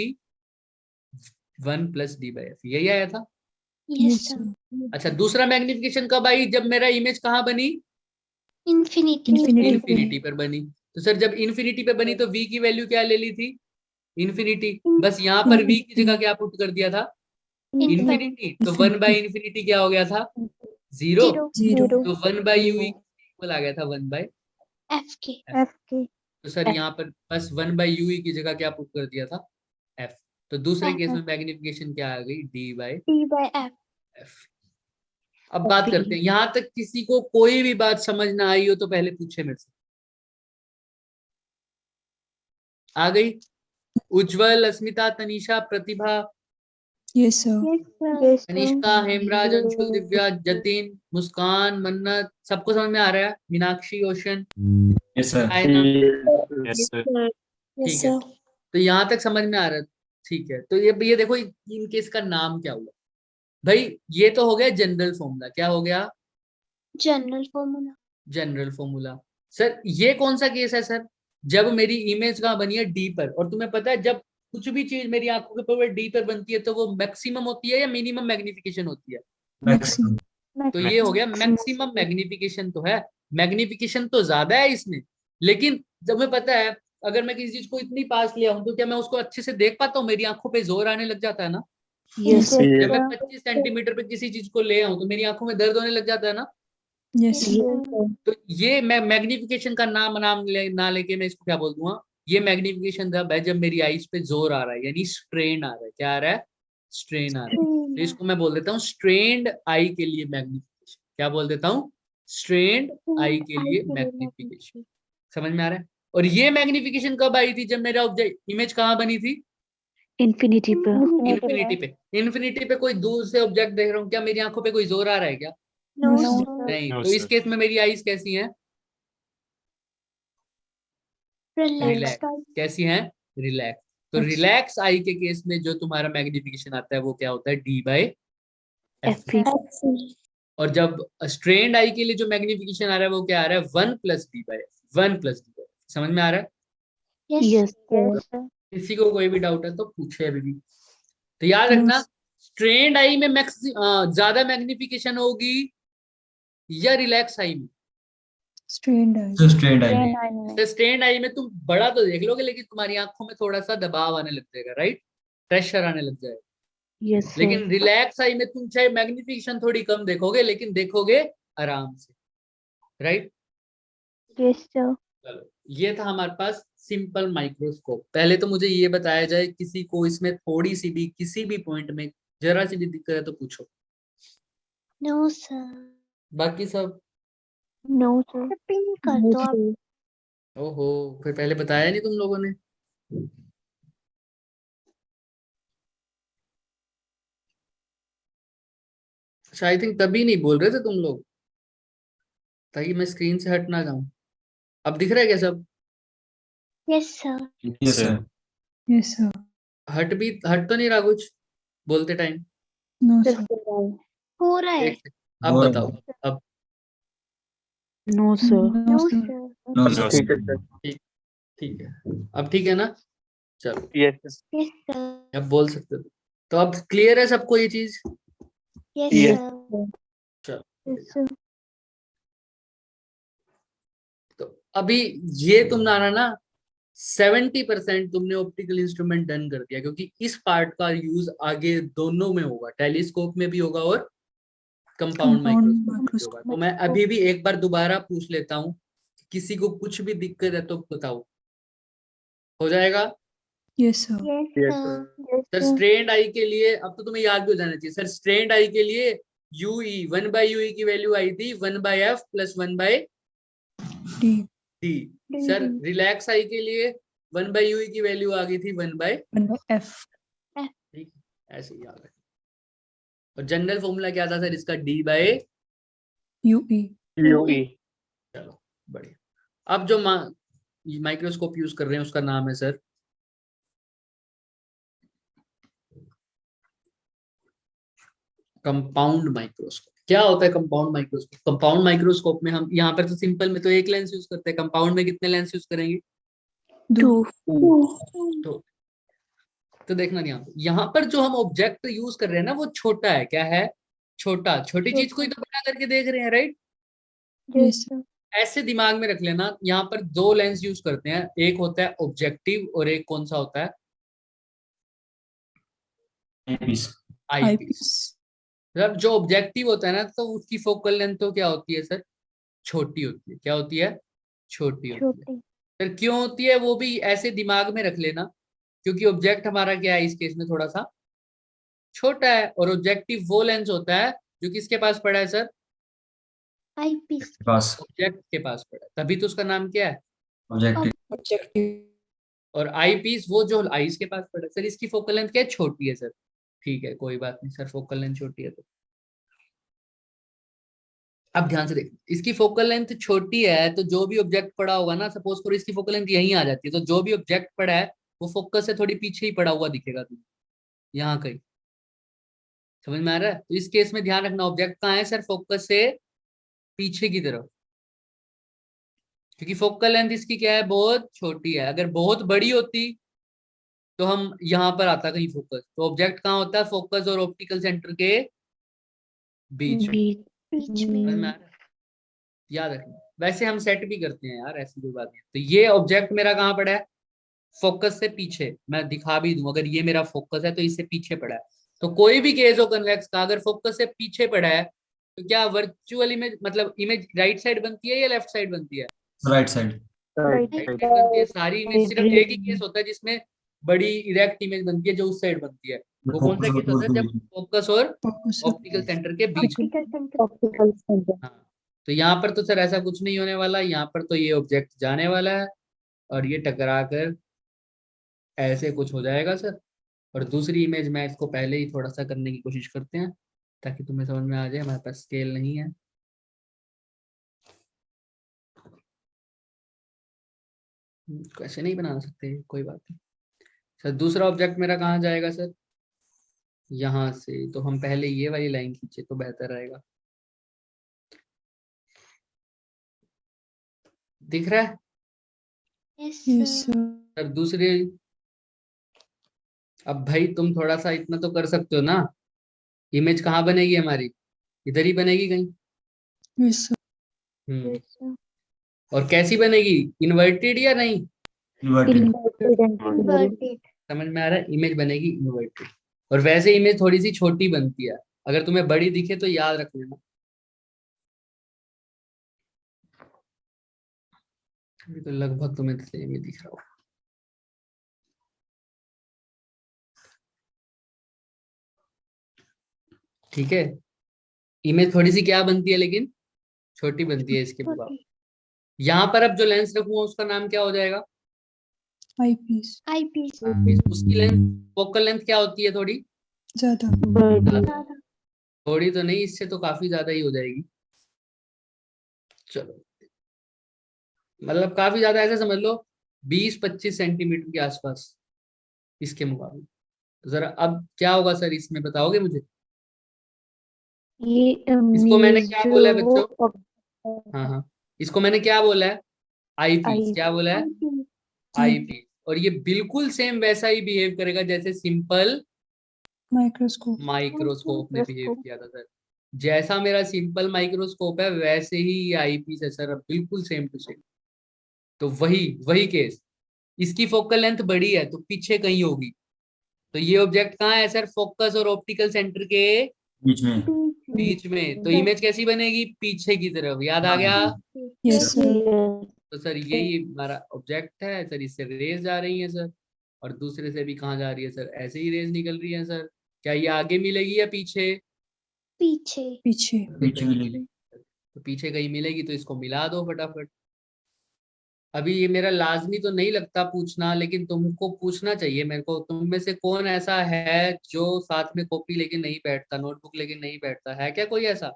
Speaker 1: 1 प्लस d/f, यही आया था।
Speaker 4: yes sir
Speaker 1: अच्छा, दूसरा मैग्निफिकेशन कब आई, जब मेरा इमेज कहाँ बनी,
Speaker 4: infinity
Speaker 1: इन्फिनिटी पर बनी। तो सर जब इन्फिनिटी पे बनी तो v की वैल्यू क्या ले ली थी, इन्फिनिटी। बस यहाँ पर v की जगह क्या पुट कर दिया था, इन्फिनिटी। तो 1/इंफिनिटी क्या हो गया था, 0।
Speaker 6: 0
Speaker 1: तो 1/u इक्वल आ गया था 1/f
Speaker 4: f
Speaker 1: तो सर यहाँ पर बस 1/u की जगह क्या पुट कर दिया था, f। तो दूसरे केस में मैग्निफिकेशन क्या आ गई, d/f। अब बात करते हैं, यहाँ तक किसी को कोई भी बात समझ ना आई हो तो पहले पूछे मेरे से। आ गई? उज्जवल, अस्मिता, तनीषा, प्रतिभा,
Speaker 6: Yes, sir.
Speaker 4: Yes, sir.
Speaker 2: Yes, sir.
Speaker 1: Kanishka, Hemraj, Anshul, Divya, Jatin, मुस्कान, मन्नत, सबको समझ में आ रहा है? Meenakshi, ocean,
Speaker 3: Yes, sir.
Speaker 1: है ना?
Speaker 3: Yes, sir.
Speaker 4: Yes,
Speaker 1: ठीक है,
Speaker 4: sir.
Speaker 1: तो यहाँ तक समझ में आ रहा है। ठीक है, तो ये देखो इनके इसका नाम क्या हुआ भाई? ये तो हो गया जनरल फॉर्मूला। क्या हो गया?
Speaker 4: General formula.
Speaker 1: General formula. Sir ये कौन सा केस है सर? जब मेरी इमेज कहाँ बनी है? डी पर। और तुम्हें पता है जब कुछ भी चीज मेरी आंखों के ऊपर डी पर बनती है तो वो मैक्सिमम होती है या मिनिमम मैग्निफिकेशन होती है?
Speaker 6: Maximum.
Speaker 1: तो ये हो गया मैक्सिमम मैग्निफिकेशन। तो है, मैग्निफिकेशन तो ज्यादा है इसमें, लेकिन जब मैं पता है अगर मैं किसी चीज को इतनी पास लिया हूं तो क्या मैं उसको अच्छे से देख पाता हूँ? मेरी आंखों पे जोर आने लग जाता है ना?
Speaker 2: Yes, sir.
Speaker 1: जब मैं 25 सेंटीमीटर पे किसी चीज को ले आऊं तो मेरी आंखों में दर्द होने लग जाता है ना?
Speaker 6: Yes, sir.
Speaker 2: Yes, sir.
Speaker 1: तो ये मैं मैग्निफिकेशन का ना लेके मैं इसको क्या बोल दूंगा? ये मैग्निफिकेशन जब है जब मेरी आईज पे जोर आ रहा है, यानी स्ट्रेन आ रहा है। क्या आ रहा है? स्ट्रेन आ रहा है। तो इसको मैं बोल देता हूँ स्ट्रेन्ड आई के लिए मैग्निफिकेशन। क्या बोल देता हूँ? स्ट्रेन्ड आई के लिए मैग्निफिकेशन। समझ में आ रहा है? और ये मैग्निफिकेशन कब आई थी? जब मेरा ऑब्जेक्ट इमेज कहाँ बनी थी?
Speaker 2: Infinity पे.
Speaker 1: इन्फिनिटी पे। इन्फिनिटी पे कोई दूर से ऑब्जेक्ट देख रहा हूँ, क्या मेरी आंखों पे कोई जोर आ रहा है क्या?
Speaker 4: No,
Speaker 2: No,
Speaker 4: sir.
Speaker 1: नहीं।
Speaker 3: No,
Speaker 1: तो इस
Speaker 3: sir.
Speaker 1: केस में मेरी आईज कैसी हैं?
Speaker 4: Relaxed.
Speaker 1: रिलैक्स। कैसी हैं? रिलैक्स। तो
Speaker 6: Yes.
Speaker 1: रिलैक्स आई के केस में जो तुम्हारा मैग्निफिकेशन आता है वो क्या होता है? D by F.
Speaker 2: FE.
Speaker 1: और जब स्ट्रेन्ड आई के लिए जो मैग्निफिकेशन आ रहा है वो क्या आ रहा है? 1 plus D by F. 1 plus D by F. समझ में आ रहा है?
Speaker 4: Yes.
Speaker 2: Yes, sir.
Speaker 1: किसी को कोई भी डाउट है तो पूछे अभी भी। तो याद रखना,
Speaker 6: No,
Speaker 1: स्ट्रेन्ड आई में ज्यादा मैग्निफिकेशन होगी या रिलैक्स आई में?
Speaker 6: strained eye.
Speaker 3: Straight eye.
Speaker 2: Then I know.
Speaker 1: तो स्ट्रेन्ड आई में तुम बड़ा तो देख लोगे लेकिन तुम्हारी आंखों में थोड़ा सा दबाव आने लग जाएगा, राइट? प्रेशर आने लग जाएगा।
Speaker 2: Yes, sir.
Speaker 1: लेकिन रिलैक्स आई में तुम चाहे मैग्निफिकेशन थोड़ी कम देखोगे लेकिन देखोगे आराम से, राइट?
Speaker 2: Yes, sir.
Speaker 1: चलो, ये था हमारे पास सिंपल माइक्रोस्कोप। पहले तो मुझे ये बताया जाए, किसी को इसमें थोड़ी सी भी किसी भी पॉइंट में जरा सी भी दिक्कत है तो पूछो,
Speaker 4: No, sir.
Speaker 1: बाकी सब
Speaker 2: No, sir.
Speaker 4: पिन कर
Speaker 2: No,
Speaker 4: दो आप।
Speaker 2: sir.
Speaker 1: ओहो, फिर पहले बताया नहीं तुम लोगों ने। अच्छा, आई थिंक तभी नहीं बोल रहे थे तुम लोग, ताकि मैं स्क्रीन से हट ना जाऊं। अब दिख रहा है क्या सब?
Speaker 4: Yes, sir.
Speaker 3: Yes, sir.
Speaker 6: Yes, sir.
Speaker 1: हट तो नहीं रहा कुछ बोलते time?
Speaker 6: No,
Speaker 2: Yes,
Speaker 6: sir.
Speaker 2: sir.
Speaker 4: हो रहा है।
Speaker 1: अब
Speaker 3: हो रहा
Speaker 1: बताओ। अब
Speaker 2: No, sir.
Speaker 6: No,
Speaker 4: No,
Speaker 6: sir.
Speaker 4: sir.
Speaker 3: No,
Speaker 5: ठीक है
Speaker 3: sir.
Speaker 5: सर।
Speaker 1: ठीक है, अब ठीक है ना? चलो,
Speaker 5: यस
Speaker 4: Yes, sir.
Speaker 1: अब बोल सकते हो। तो अब क्लियर है सबको ये चीज?
Speaker 4: Yes,
Speaker 5: Yes.
Speaker 4: sir.
Speaker 1: चलो,
Speaker 2: Yes, sir.
Speaker 1: तो अभी ये तुम्हारा ना 70% तुमने ऑप्टिकल इंस्ट्रूमेंट डन कर दिया, क्योंकि इस पार्ट का यूज आगे दोनों में होगा, टेलीस्कोप में भी होगा और कंपाउंड
Speaker 6: Compound
Speaker 1: माइक्रोस्कोप में भी
Speaker 6: microscope.
Speaker 1: होगा। तो मैं अभी भी एक बार दोबारा पूछ लेता हूँ, किसी को कुछ भी दिक्कत है तो बताओ, हो जाएगा?
Speaker 6: Yes, sir.
Speaker 4: Yes,
Speaker 5: Yes,
Speaker 4: sir.
Speaker 2: Yes,
Speaker 1: sir
Speaker 2: sir.
Speaker 1: Strained eye के लिए अब तो तुम्हें याद भी हो जाना चाहिए। सर स्ट्रेन्ड आई के लिए यूई 1/ui की वैल्यू आई थी 1/f plus 1/d।
Speaker 6: D.
Speaker 1: Sir relax I के लिए 1/ui की वैल्यू आ गई थी 1/,
Speaker 6: 1/f.
Speaker 1: ठीक, ऐसे ही याद रखें। और जनरल फॉर्मूला क्या था सर इसका? d/,
Speaker 6: UE.
Speaker 5: UE
Speaker 1: चलो बढ़िया। अब जो माइक्रोस्कोप यूज कर रहे हैं उसका नाम है सर कंपाउंड माइक्रोस्कोप। क्या होता है कंपाउंड माइक्रोस्कोप? कंपाउंड माइक्रोस्कोप में हम यहाँ पर तो सिंपल में तो एक लेंस यूज करते हैं, कंपाउंड में कितने लेंस यूज करेंगे?
Speaker 6: 2.
Speaker 1: तो देखना यहाँ पर जो हम ऑब्जेक्ट यूज कर रहे हैं ना वो छोटा है। क्या है? छोटा। छोटी चीज को ही तो बड़ा करके देख रहे हैं, राइट?
Speaker 6: Yes, sir.
Speaker 1: ऐसे दिमाग में रख लेना, यहाँ पर दो लेंस यूज करते हैं, एक होता है ऑब्जेक्टिव और एक कौन सा होता है?
Speaker 3: Eyepiece.
Speaker 1: आईपीस।
Speaker 6: Eyepiece.
Speaker 1: जब जो ऑब्जेक्टिव होता है ना तो उसकी फोकल लेंथ तो क्या होती है सर? छोटी होती है। क्या होती है? छोटी होती है।
Speaker 2: छोटी.
Speaker 1: फिर क्यों होती है वो भी ऐसे दिमाग में रख लेना, क्योंकि ऑब्जेक्ट हमारा क्या है इस केस में? थोड़ा सा छोटा है। और ऑब्जेक्टिव वो लेंस होता है जो किसके पास पड़ा है सर?
Speaker 4: Eyepiece.
Speaker 3: Pass.
Speaker 1: ऑब्जेक्ट के पास पड़ा है, तभी तो उसका नाम क्या है?
Speaker 3: Objective.
Speaker 6: Objective.
Speaker 1: और आई पीस वो जो आईज के पास पड़ा है। सर इसकी फोकल लेंथ क्या है? छोटी है सर। ठीक है कोई बात नहीं सर, फोकल लेंथ छोटी है तो। अब ध्यान से देख, इसकी फोकल लेंथ छोटी है तो जो भी ऑब्जेक्ट पड़ा होगा ना, सपोज करो इसकी फोकल लेंथ यहीं आ जाती है, तो जो भी ऑब्जेक्ट पड़ा है वो फोकस से थोड़ी पीछे ही पड़ा हुआ दिखेगा तुम्हें, यहाँ कहीं। समझ में आ रहा है? तो इस केस में ध्यान रखना, ऑब्जेक्ट कहाँ है सर? फोकस से पीछे की तरफ, क्योंकि फोकल लेंथ इसकी क्या है? बहुत छोटी है। अगर बहुत बड़ी होती तो हम यहाँ पर आता कहीं फोकस, तो ऑब्जेक्ट कहाँ होता है? फोकस और ऑप्टिकल सेंटर के बीच में।
Speaker 2: बीच
Speaker 4: बीच
Speaker 1: समझ में
Speaker 4: में।
Speaker 1: आ रहा है? याद रखना। वैसे हम सेट भी करते हैं यार, ऐसी कोई बात नहीं। तो ये ऑब्जेक्ट मेरा कहाँ पड़ा है? फोकस से पीछे। मैं दिखा भी दूं, अगर ये मेरा फोकस है तो इससे पीछे पड़ा है। तो कोई भी केस हो कन्वेक्स का, अगर फोकस से पीछे पड़ा है तो क्या वर्चुअल इमेज, मतलब इमेज राइट साइड बनती है या लेफ्ट साइड बनती है?
Speaker 3: Right side.
Speaker 1: राइट साइड बनती है सारी इमेज। सिर्फ एक ही केस होता है जिसमें बड़ी इरेक्ट इमेज बनती है, जो उस साइड बनती है। वो कौन सा केस होता है? जब फोकस और
Speaker 6: Focus.
Speaker 1: ऑप्टिकल सेंटर के बीच में।
Speaker 2: Optical centre.
Speaker 1: हाँ, तो यहाँ पर तो सर ऐसा कुछ नहीं होने वाला, यहाँ पर तो ये ऑब्जेक्ट जाने वाला है और ये टकरा कर ऐसे कुछ हो जाएगा सर। और दूसरी इमेज मैं इसको पहले ही थोड़ा सा करने की कोशिश करते हैं ताकि तुम्हें समझ में आ जाए। हमारे पास स्केल नहीं है, कैसे नहीं बना सकते, कोई बात नहीं सर। दूसरा ऑब्जेक्ट मेरा कहाँ जाएगा सर? यहाँ से। तो हम पहले ये वाली लाइन खींचे तो बेहतर रहेगा। दिख रहा है
Speaker 4: yes
Speaker 6: Yes,
Speaker 4: sir.
Speaker 6: sir.
Speaker 1: Sir? दूसरी, अब भाई तुम थोड़ा सा इतना तो कर सकते हो ना। इमेज कहाँ बनेगी हमारी? इधर ही बनेगी कहीं।
Speaker 6: Yes, sir.
Speaker 1: हम्म। और कैसी बनेगी? इन्वर्टेड या नहीं?
Speaker 3: इन्वर्टेड।
Speaker 4: इन्वर्टेड।
Speaker 1: समझ में आ रहा है? इमेज बनेगी इन्वर्टेड। और वैसे इमेज थोड़ी सी छोटी बनती है, अगर तुम्हें बड़ी दिखे तो याद रख लेना। अभी तो लगभग तुम्हें सेम ही दिख रहा हो। ठीक है, इमेज थोड़ी सी क्या बनती है लेकिन छोटी बनती है इसके मुकाबले। यहाँ पर अब जो लेंस रखूंगा उसका नाम क्या हो जाएगा?
Speaker 6: Eyepiece.
Speaker 4: आई पीस।
Speaker 1: उसकी लेंथ, फोकल लेंथ क्या होती है? थोड़ी
Speaker 6: ज़्यादा.
Speaker 1: ज्यादा। थोड़ी तो नहीं, इससे तो काफी ज्यादा ही हो जाएगी। चलो, मतलब काफी ज्यादा, ऐसे समझ लो 20-25 सेंटीमीटर के आसपास इसके मुकाबले। तो जरा अब क्या होगा सर इसमें, बताओगे मुझे?
Speaker 2: ये
Speaker 1: इसको मैंने
Speaker 2: इमेज
Speaker 1: क्या
Speaker 2: जो
Speaker 1: बोला है
Speaker 2: है
Speaker 1: बच्चों?
Speaker 2: वो
Speaker 1: हाँ हाँ, इसको मैंने क्या बोला है? आई पीस।
Speaker 2: आई
Speaker 1: क्या बोला है? आई पीस। और ये बिल्कुल सेम वैसा ही बिहेव करेगा जैसे सिंपल
Speaker 6: Microscope.
Speaker 1: माइक्रोस्कोप ने बिहेव किया था सर। जैसा मेरा सिंपल माइक्रोस्कोप है वैसे ही ये आई पीस है सर, अब बिल्कुल सेम टू सेम। तो वही वही केस, इसकी फोकल लेंथ बड़ी है तो पीछे कहीं होगी। तो ये ऑब्जेक्ट कहाँ है सर? फोकस और ऑप्टिकल सेंटर के
Speaker 3: बीच में।
Speaker 1: बीच में। तो इमेज कैसी बनेगी? पीछे की तरफ। याद आ गया?
Speaker 6: Yes, sir.
Speaker 1: तो सर यही हमारा ऑब्जेक्ट है सर, इससे रेज जा रही है सर। और दूसरे से भी कहाँ जा रही है सर? ऐसे ही रेज निकल रही है सर। क्या ये आगे मिलेगी या पीछे?
Speaker 4: पीछे।
Speaker 6: पीछे.
Speaker 3: पीछे मिलेगी।
Speaker 1: तो पीछे कहीं मिलेगी तो इसको मिला दो फटाफट। अभी ये मेरा लाजमी तो नहीं लगता पूछना, लेकिन तुमको पूछना चाहिए मेरे को। तुम में से कौन ऐसा है जो साथ में कॉपी लेके नहीं बैठता, नोटबुक लेके नहीं बैठता है? क्या कोई ऐसा?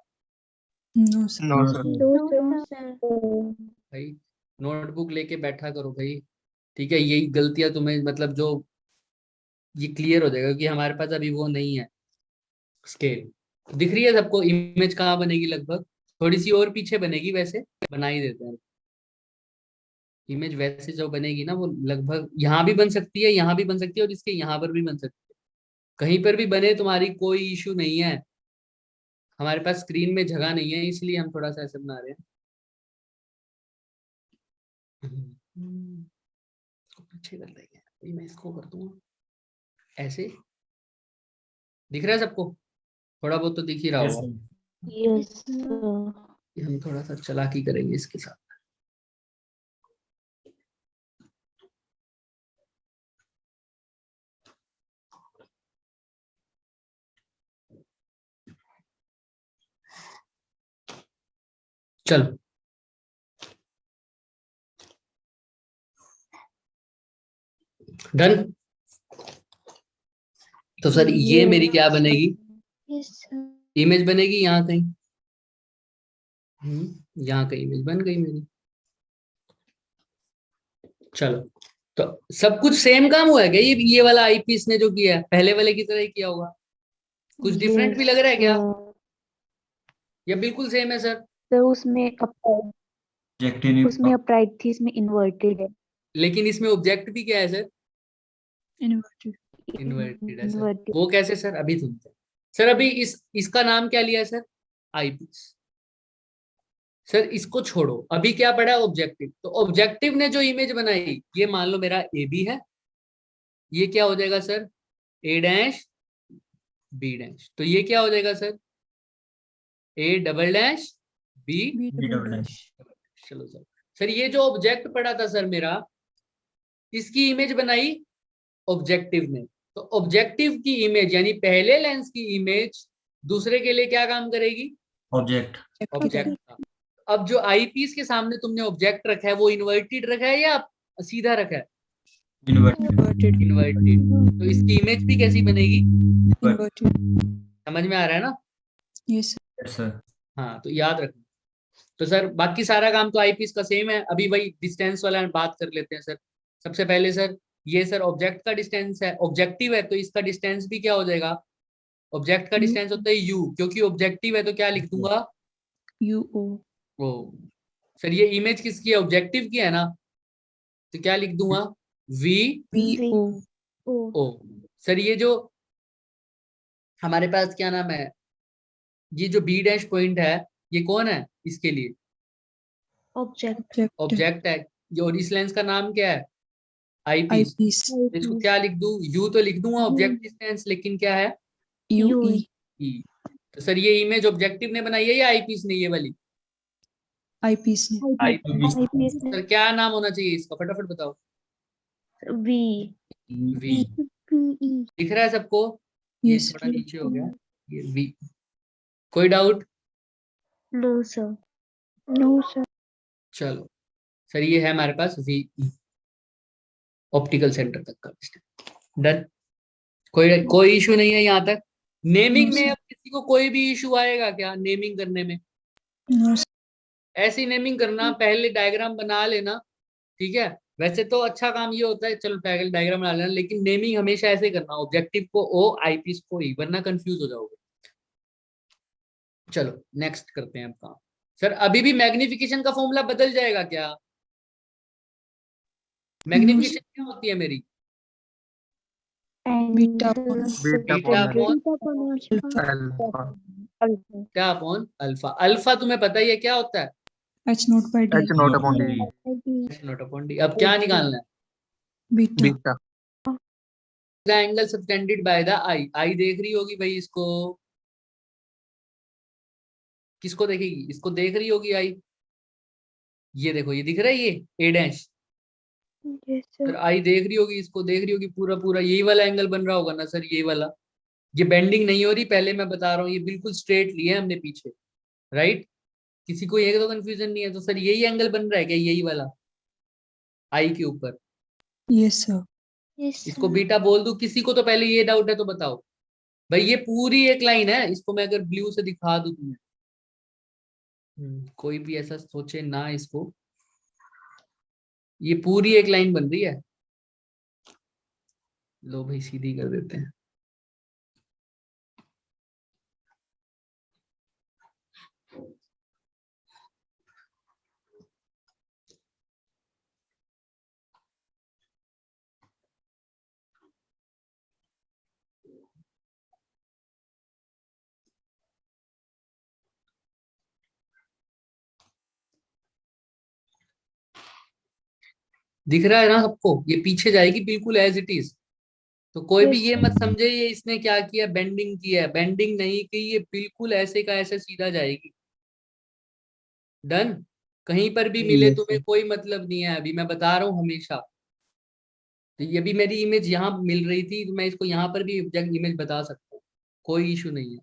Speaker 6: No, sir.
Speaker 5: No sir.
Speaker 4: No sir.
Speaker 1: भाई नोटबुक लेके बैठा करो भाई। ठीक है, यही गलतियां तुम्हें, मतलब जो ये क्लियर हो जाएगा कि हमारे पास अभी वो नहीं है स्केल। दिख रही है सबको इमेज कहाँ बनेगी? लगभग थोड़ी सी और पीछे बनेगी, वैसे बना ही देते हैं। इमेज वैसे जो बनेगी ना वो लगभग यहाँ भी बन सकती है, यहाँ भी बन सकती है और इसके यहाँ पर भी बन सकती है। कहीं पर भी बने, तुम्हारी कोई इशू नहीं है। हमारे पास स्क्रीन में जगह नहीं है इसलिए हम थोड़ा सा ऐसे बना रहे हैं। इसको पीछे कर देंगे, अभी मैं इसको कर दूंगा ऐसे। दिख रहा है सबको? थोड़ा बहुत तो दिख ही रहा
Speaker 3: यस
Speaker 1: होगा।
Speaker 3: सर।
Speaker 2: यस
Speaker 1: ये हम थोड़ा सा चालाकी करेंगे इसके साथ। चलो, डन। तो सर ये मेरी क्या बनेगी,
Speaker 4: Yes, sir.
Speaker 1: इमेज बनेगी यहाँ कहीं, यहाँ कहीं इमेज बन गई मेरी। चलो, तो सब कुछ सेम काम हुआ है क्या, ये वाला आईपीएस ने जो किया है पहले वाले की तरह ही किया होगा, कुछ डिफरेंट भी लग रहा है क्या, या बिल्कुल सेम है सर?
Speaker 2: तो उसमें upright,
Speaker 3: ऑब्जेक्टिव
Speaker 2: उसमें अपराइट थी, इसमें इन्वर्टेड है।
Speaker 1: लेकिन इसमें ऑब्जेक्ट भी क्या है सर,
Speaker 6: Inverted.
Speaker 1: इन्वर्टेड है सर।
Speaker 2: Inverted.
Speaker 1: वो कैसे सर, अभी सुनते हैं सर। अभी इसका नाम क्या लिया है सर, आईपीएस। सर इसको छोड़ो, अभी क्या पड़ा है, ऑब्जेक्टिव। तो ऑब्जेक्टिव ने जो इमेज बनाई, ये मान लो मेरा ए बी है, ये क्या हो जाएगा sir, A dash B dash. तो ये क्या हो जाएगा sir, A double dash B
Speaker 6: B
Speaker 3: B
Speaker 6: double
Speaker 3: double
Speaker 6: dash.
Speaker 1: चलो सर। सर ये जो ऑब्जेक्ट पड़ा था सर मेरा, इसकी इमेज बनाई ऑब्जेक्टिव ने। तो ऑब्जेक्टिव की इमेज यानी पहले लेंस की इमेज दूसरे के लिए क्या काम करेगी,
Speaker 3: ऑब्जेक्ट
Speaker 1: ऑब्जेक्ट का। अब जो आईपीस के सामने तुमने ऑब्जेक्ट रखा है वो इन्वर्टेड रखा है या सीधा रखा है,
Speaker 3: इन्वर्टेड
Speaker 6: Inverted.
Speaker 1: इन्वर्टेड। तो इसकी इमेज भी कैसी बनेगी,
Speaker 6: Inverted.
Speaker 1: समझ में आ रहा है ना?
Speaker 6: Yes, sir.
Speaker 3: सर।
Speaker 1: हाँ, तो याद रखना। तो सर बाकी सारा काम तो आईपीस का सेम है। अभी वही डिस्टेंस वाला बात कर लेते हैं सर। सबसे पहले सर, ये सर ऑब्जेक्ट का डिस्टेंस है, ऑब्जेक्टिव है तो इसका डिस्टेंस भी क्या हो जाएगा, ऑब्जेक्ट का डिस्टेंस होता है यू, क्योंकि ऑब्जेक्टिव है तो क्या लिख दूंगा,
Speaker 6: UO.
Speaker 1: ओ। सर ये इमेज किसकी है, ऑब्जेक्टिव की है ना, तो क्या लिख दूंगा, v
Speaker 6: VO.
Speaker 2: O
Speaker 1: O. Sir ये जो हमारे पास क्या नाम है, ये जो बी डैश पॉइंट है, ये कौन है इसके लिए,
Speaker 2: ऑब्जेक्ट
Speaker 6: Object.
Speaker 1: ऑब्जेक्ट है। और इस लेंस का नाम क्या है, आईपीस।
Speaker 6: Eyepiece.
Speaker 1: इसको क्या लिख दूं, यू तो लिख दूंगा ऑब्जेक्ट डिस्टेंस, लेकिन क्या है,
Speaker 6: UE.
Speaker 1: ई। तो सर ये इमेज ऑब्जेक्टिव ने बनाई है या आईपीस ने, ये वाली
Speaker 6: Eyepiece.
Speaker 1: आईपीस।
Speaker 2: आईपीस
Speaker 1: सर क्या नाम होना चाहिए इसका, फटाफट बताओ।
Speaker 2: V
Speaker 1: v
Speaker 4: PE.
Speaker 1: दिख रहा है सबको, ये
Speaker 6: Yes.
Speaker 1: थोड़ा नीचे हो गया, ये वी। कोई doubt?
Speaker 2: No sir no sir
Speaker 1: चलो सर, ये है हमारे पास वी ऑप्टिकल सेंटर तक का डन। कोई इशू नहीं है यहाँ तक। नेमिंग
Speaker 6: No,
Speaker 1: में
Speaker 6: sir.
Speaker 1: अब किसी को कोई भी इशू आएगा क्या नेमिंग करने में?
Speaker 6: No, sir.
Speaker 1: ऐसी नेमिंग करना, पहले डायग्राम बना लेना, ठीक है। वैसे तो अच्छा काम ये होता है, चलो पहले डायग्राम बना लेना, लेकिन नेमिंग हमेशा ऐसे करना, ऑब्जेक्टिव को ओ, आईपीस को ई, वरना कंफ्यूज हो जाओगे। चलो नेक्स्ट करते हैं अब काम। सर अभी भी मैग्निफिकेशन का फॉर्मूला बदल जाएगा क्या? मैग्निफिकेशन क्या होती है मेरी,
Speaker 6: Beta upon
Speaker 1: beta upon
Speaker 6: alpha.
Speaker 1: क्या अपॉन अल्फा। अल्फा तुम्हें पता ही है क्या होता है,
Speaker 6: H naught by D.
Speaker 3: Naught upon
Speaker 1: naught upon D. अब क्या निकालना है,
Speaker 6: Beta.
Speaker 1: The angle subtended by the eye. Eye देख रही होगी भाई इसको, किसको देखेगी, इसको देख रही होगी आई। ये देखो, ये दिख रहा है, ये A dash.
Speaker 2: Yes
Speaker 1: sir
Speaker 2: sir
Speaker 1: eye देख रही होगी इसको, देख रही होगी पूरा पूरा यही वाला एंगल बन रहा होगा ना सर, ये वाला। ये बेंडिंग नहीं हो रही, पहले मैं बता रहा हूँ, ये बिल्कुल स्ट्रेट लिया है हमने पीछे, राइट। किसी को ये तो कंफ्यूजन नहीं है। तो सर यही एंगल बन रहा है क्या, यही वाला आई के ऊपर,
Speaker 6: Yes, sir.
Speaker 4: Yes,
Speaker 1: इसको
Speaker 4: sir.
Speaker 1: बीटा बोल दूं? किसी को तो पहले ये डाउट है तो बताओ भाई। ये पूरी एक लाइन है, इसको मैं अगर ब्लू से दिखा दूं तुम्हें, कोई भी ऐसा सोचे ना इसको, ये पूरी एक लाइन बन रही है। लो भाई सीधी कर देते हैं। दिख रहा है ना सबको, ये पीछे जाएगी बिल्कुल एज इट इज। तो कोई भी
Speaker 2: Yes,
Speaker 1: ये मत समझे ये इसने क्या किया, बेंडिंग की है, बेंडिंग नहीं की, ये बिल्कुल ऐसे का ऐसे सीधा जाएगी। डन। कहीं पर भी मिले तुम्हें कोई मतलब नहीं है, अभी मैं बता रहा हूँ हमेशा। तो ये भी मेरी इमेज यहाँ मिल रही थी, तो मैं इसको यहाँ पर भी इमेज बता सकता हूँ, कोई इशू नहीं है।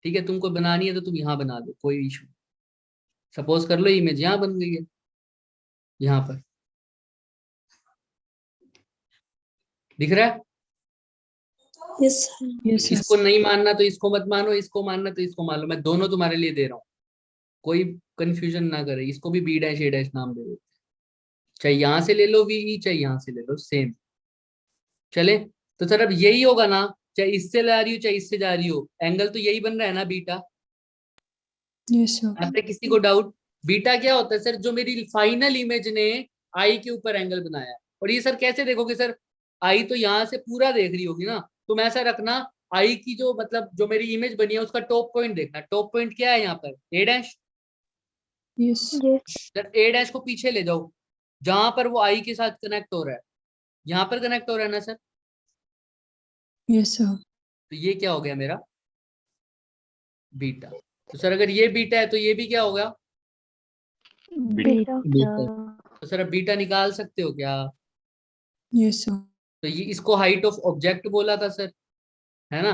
Speaker 1: ठीक है, तुमको बनानी है तो तुम यहाँ बना दो, कोई इशू। सपोज कर लो इमेज यहाँ बन गई है, यहाँ पर। दिख रहा है?
Speaker 6: Yes, sir.
Speaker 1: इसको नहीं मानना तो इसको मत मानो, इसको मानना तो इसको मान लो, मैं दोनों तुम्हारे लिए दे रहा हूँ, कोई कंफ्यूजन ना करे। इसको भी बी डैश ए डैश नाम दे देते, चाहे यहाँ से ले लो वी, चाहे यहाँ से ले लो, सेम चले। तो सर अब यही होगा ना, चाहे इससे ला रही हो चाहे इससे जा रही हो, एंगल तो यही बन रहा है ना बीटा।
Speaker 6: Yes, sir.
Speaker 1: यहाँ पे किसी को डाउट? बीटा क्या होता है सर? जो मेरी फाइनल इमेज ने आई के ऊपर एंगल बनाया है। और ये सर कैसे देखोगे सर? आई तो यहाँ से पूरा देख रही होगी ना, तुम ऐसा रखना, आई की जो मतलब जो मेरी इमेज बनी है उसका टॉप पॉइंट देखना। टॉप पॉइंट क्या है यहाँ पर? ए dash.
Speaker 6: Yes.
Speaker 2: Yes.
Speaker 1: Sir A dash को पीछे ले जाओ, जहां पर वो आई के साथ कनेक्ट हो रहा है, यहाँ पर कनेक्ट हो रहा है ना सर?
Speaker 6: Yes, sir.
Speaker 1: तो ये क्या हो गया मेरा? बीटा। तो सर अगर ये बीटा है तो ये भी क्या होगा?
Speaker 2: Beta.
Speaker 1: तो सर अब बीटा निकाल सकते हो क्या?
Speaker 6: Yes, sir.
Speaker 1: तो ये इसको हाइट ऑफ ऑब्जेक्ट बोला था सर, है ना?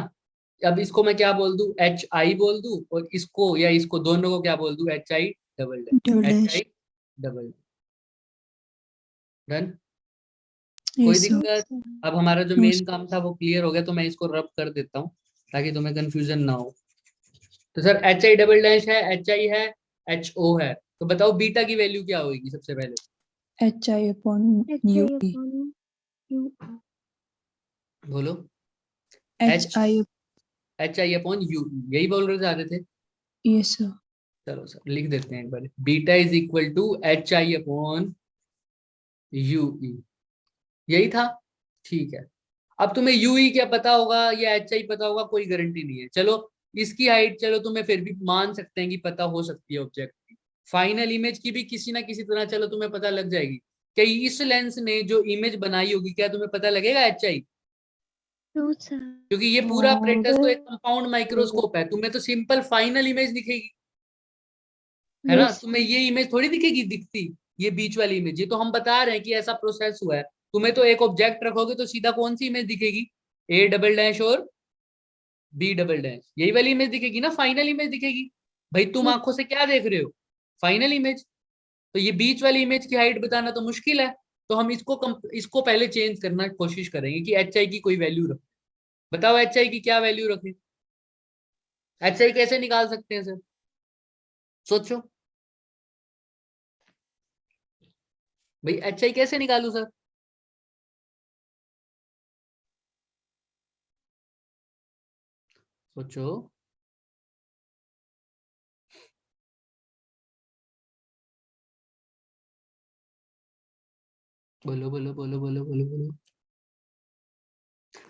Speaker 1: अब इसको मैं क्या बोल दूं? एच आई बोल दूं, और इसको या इसको दोनों को क्या बोल दूं? H I double dash,
Speaker 6: Double
Speaker 1: H
Speaker 6: dash.
Speaker 1: I double done. कोई
Speaker 6: Yes, sir.
Speaker 1: दिक्कत? अब हमारा जो
Speaker 6: No,
Speaker 1: मेन
Speaker 6: sir.
Speaker 1: काम था वो क्लियर हो गया, तो मैं इसको रब कर देता हूँ ताकि तुम्हें कंफ्यूजन ना हो। तो sir H I double dash है, एच आई है, एच ओ है, तो बताओ बीटा की वैल्यू क्या होगी सबसे पहले?
Speaker 6: HI upon
Speaker 2: HI
Speaker 6: UE.
Speaker 2: upon U.
Speaker 1: बोलो।
Speaker 6: HI.
Speaker 1: H I upon you, यही बोल रहे जा रहे थे?
Speaker 6: Yes, sir.
Speaker 1: चलो सर लिख देते हैं एक बार, beta is equal to H I upon U E, यही था, ठीक है। अब तुम्हें यू ई क्या पता होगा या एच आई पता होगा, कोई गारंटी नहीं है। चलो इसकी हाइट चलो तुम्हें फिर भी मान सकते हैं कि पता हो सकती है ऑब्जेक्ट की। फाइनल इमेज की भी किसी ना किसी तरह चलो तुम्हें पता लग जाएगी। क्या इस लेंस ने जो इमेज बनाई होगी क्या तुम्हें पता लगेगा एच आई?
Speaker 2: No, sir.
Speaker 1: क्योंकि ये पूरा apparatus तो एक कंपाउंड माइक्रोस्कोप है, तुम्हें तो सिंपल फाइनल इमेज दिखेगी, है ना?
Speaker 2: Yes.
Speaker 1: तुम्हें ये इमेज थोड़ी दिखेगी दिखती, ये बीच वाली इमेज। ये तो हम बता रहे हैं कि ऐसा प्रोसेस हुआ है। तुम्हें तो एक ऑब्जेक्ट रखोगे तो सीधा कौन सी इमेज दिखेगी? ए डबल डैश और बी डबल डैश, यही वाली इमेज दिखेगी ना, फाइनल इमेज दिखेगी। भाई तुम आंखों से क्या देख रहे हो? Final image. तो ये बीच वाली इमेज की हाइट बताना तो मुश्किल है, तो हम इसको पहले चेंज करना कोशिश करेंगे कि एच आई की कोई वैल्यू रखें। बताओ एच आई की क्या वैल्यू रखें? एच आई कैसे निकाल सकते हैं सर? सोचो भाई, एच आई कैसे निकालू सर? सोचो। बोलो बोलो बोलो बोलो बोलो बोलो।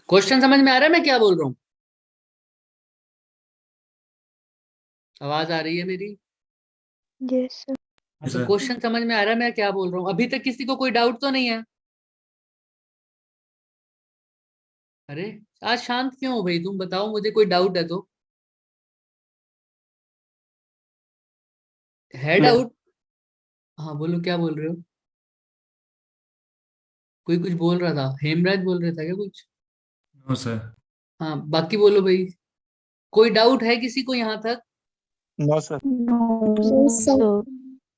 Speaker 1: क्वेश्चन समझ में आ रहा है मैं क्या बोल रहा हूँ? आवाज आ रही है मेरी?
Speaker 2: Yes, sir.
Speaker 1: तो क्वेश्चन समझ में आ रहा है मैं क्या बोल रहा हूँ? अभी तक किसी को कोई डाउट तो नहीं है? अरे आज शांत क्यों हो भाई? तुम बताओ मुझे, कोई डाउट है तो? है डाउट? हाँ बोलो, क्या बोल रहे हो? कोई कुछ बोल रहा था, हेमराज बोल रहा था क्या कुछ?
Speaker 3: No sir.
Speaker 1: हाँ बाकी बोलो भाई, कोई डाउट है किसी को यहाँ तक?
Speaker 5: No, sir.
Speaker 2: No, sir.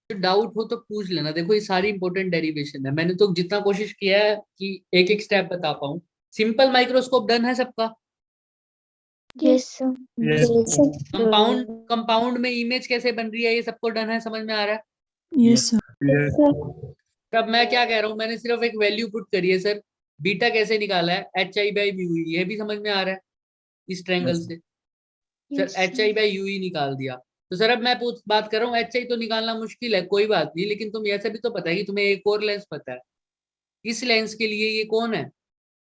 Speaker 1: Doubt हो तो पूछ लेना। देखो ये सारी इंपॉर्टेंट डेरिवेशन है, मैंने तो जितना कोशिश किया है कि एक एक स्टेप बता पाऊं। सिंपल माइक्रोस्कोप डन है सबका?
Speaker 2: Yes, sir.
Speaker 1: कंपाउंड में इमेज कैसे बन रही है ये सबको डन है, समझ में आ रहा है?
Speaker 6: Yes, sir.
Speaker 1: अब मैं क्या कह रहा हूँ, मैंने सिर्फ एक वैल्यू पुट करी है सर, बीटा कैसे निकाला है? एच आई बाई यू, ये भी समझ में आ रहा है इस ट्रायंगल से? Sir H I by you निकाल दिया। तो सर अब मैं बात कर रहा हूँ, एच आई तो निकालना मुश्किल है, कोई बात नहीं, लेकिन तुम ऐसा भी तो पता है कि तुम्हें एक और लेंस पता है। इस लेंस के लिए ये कौन है?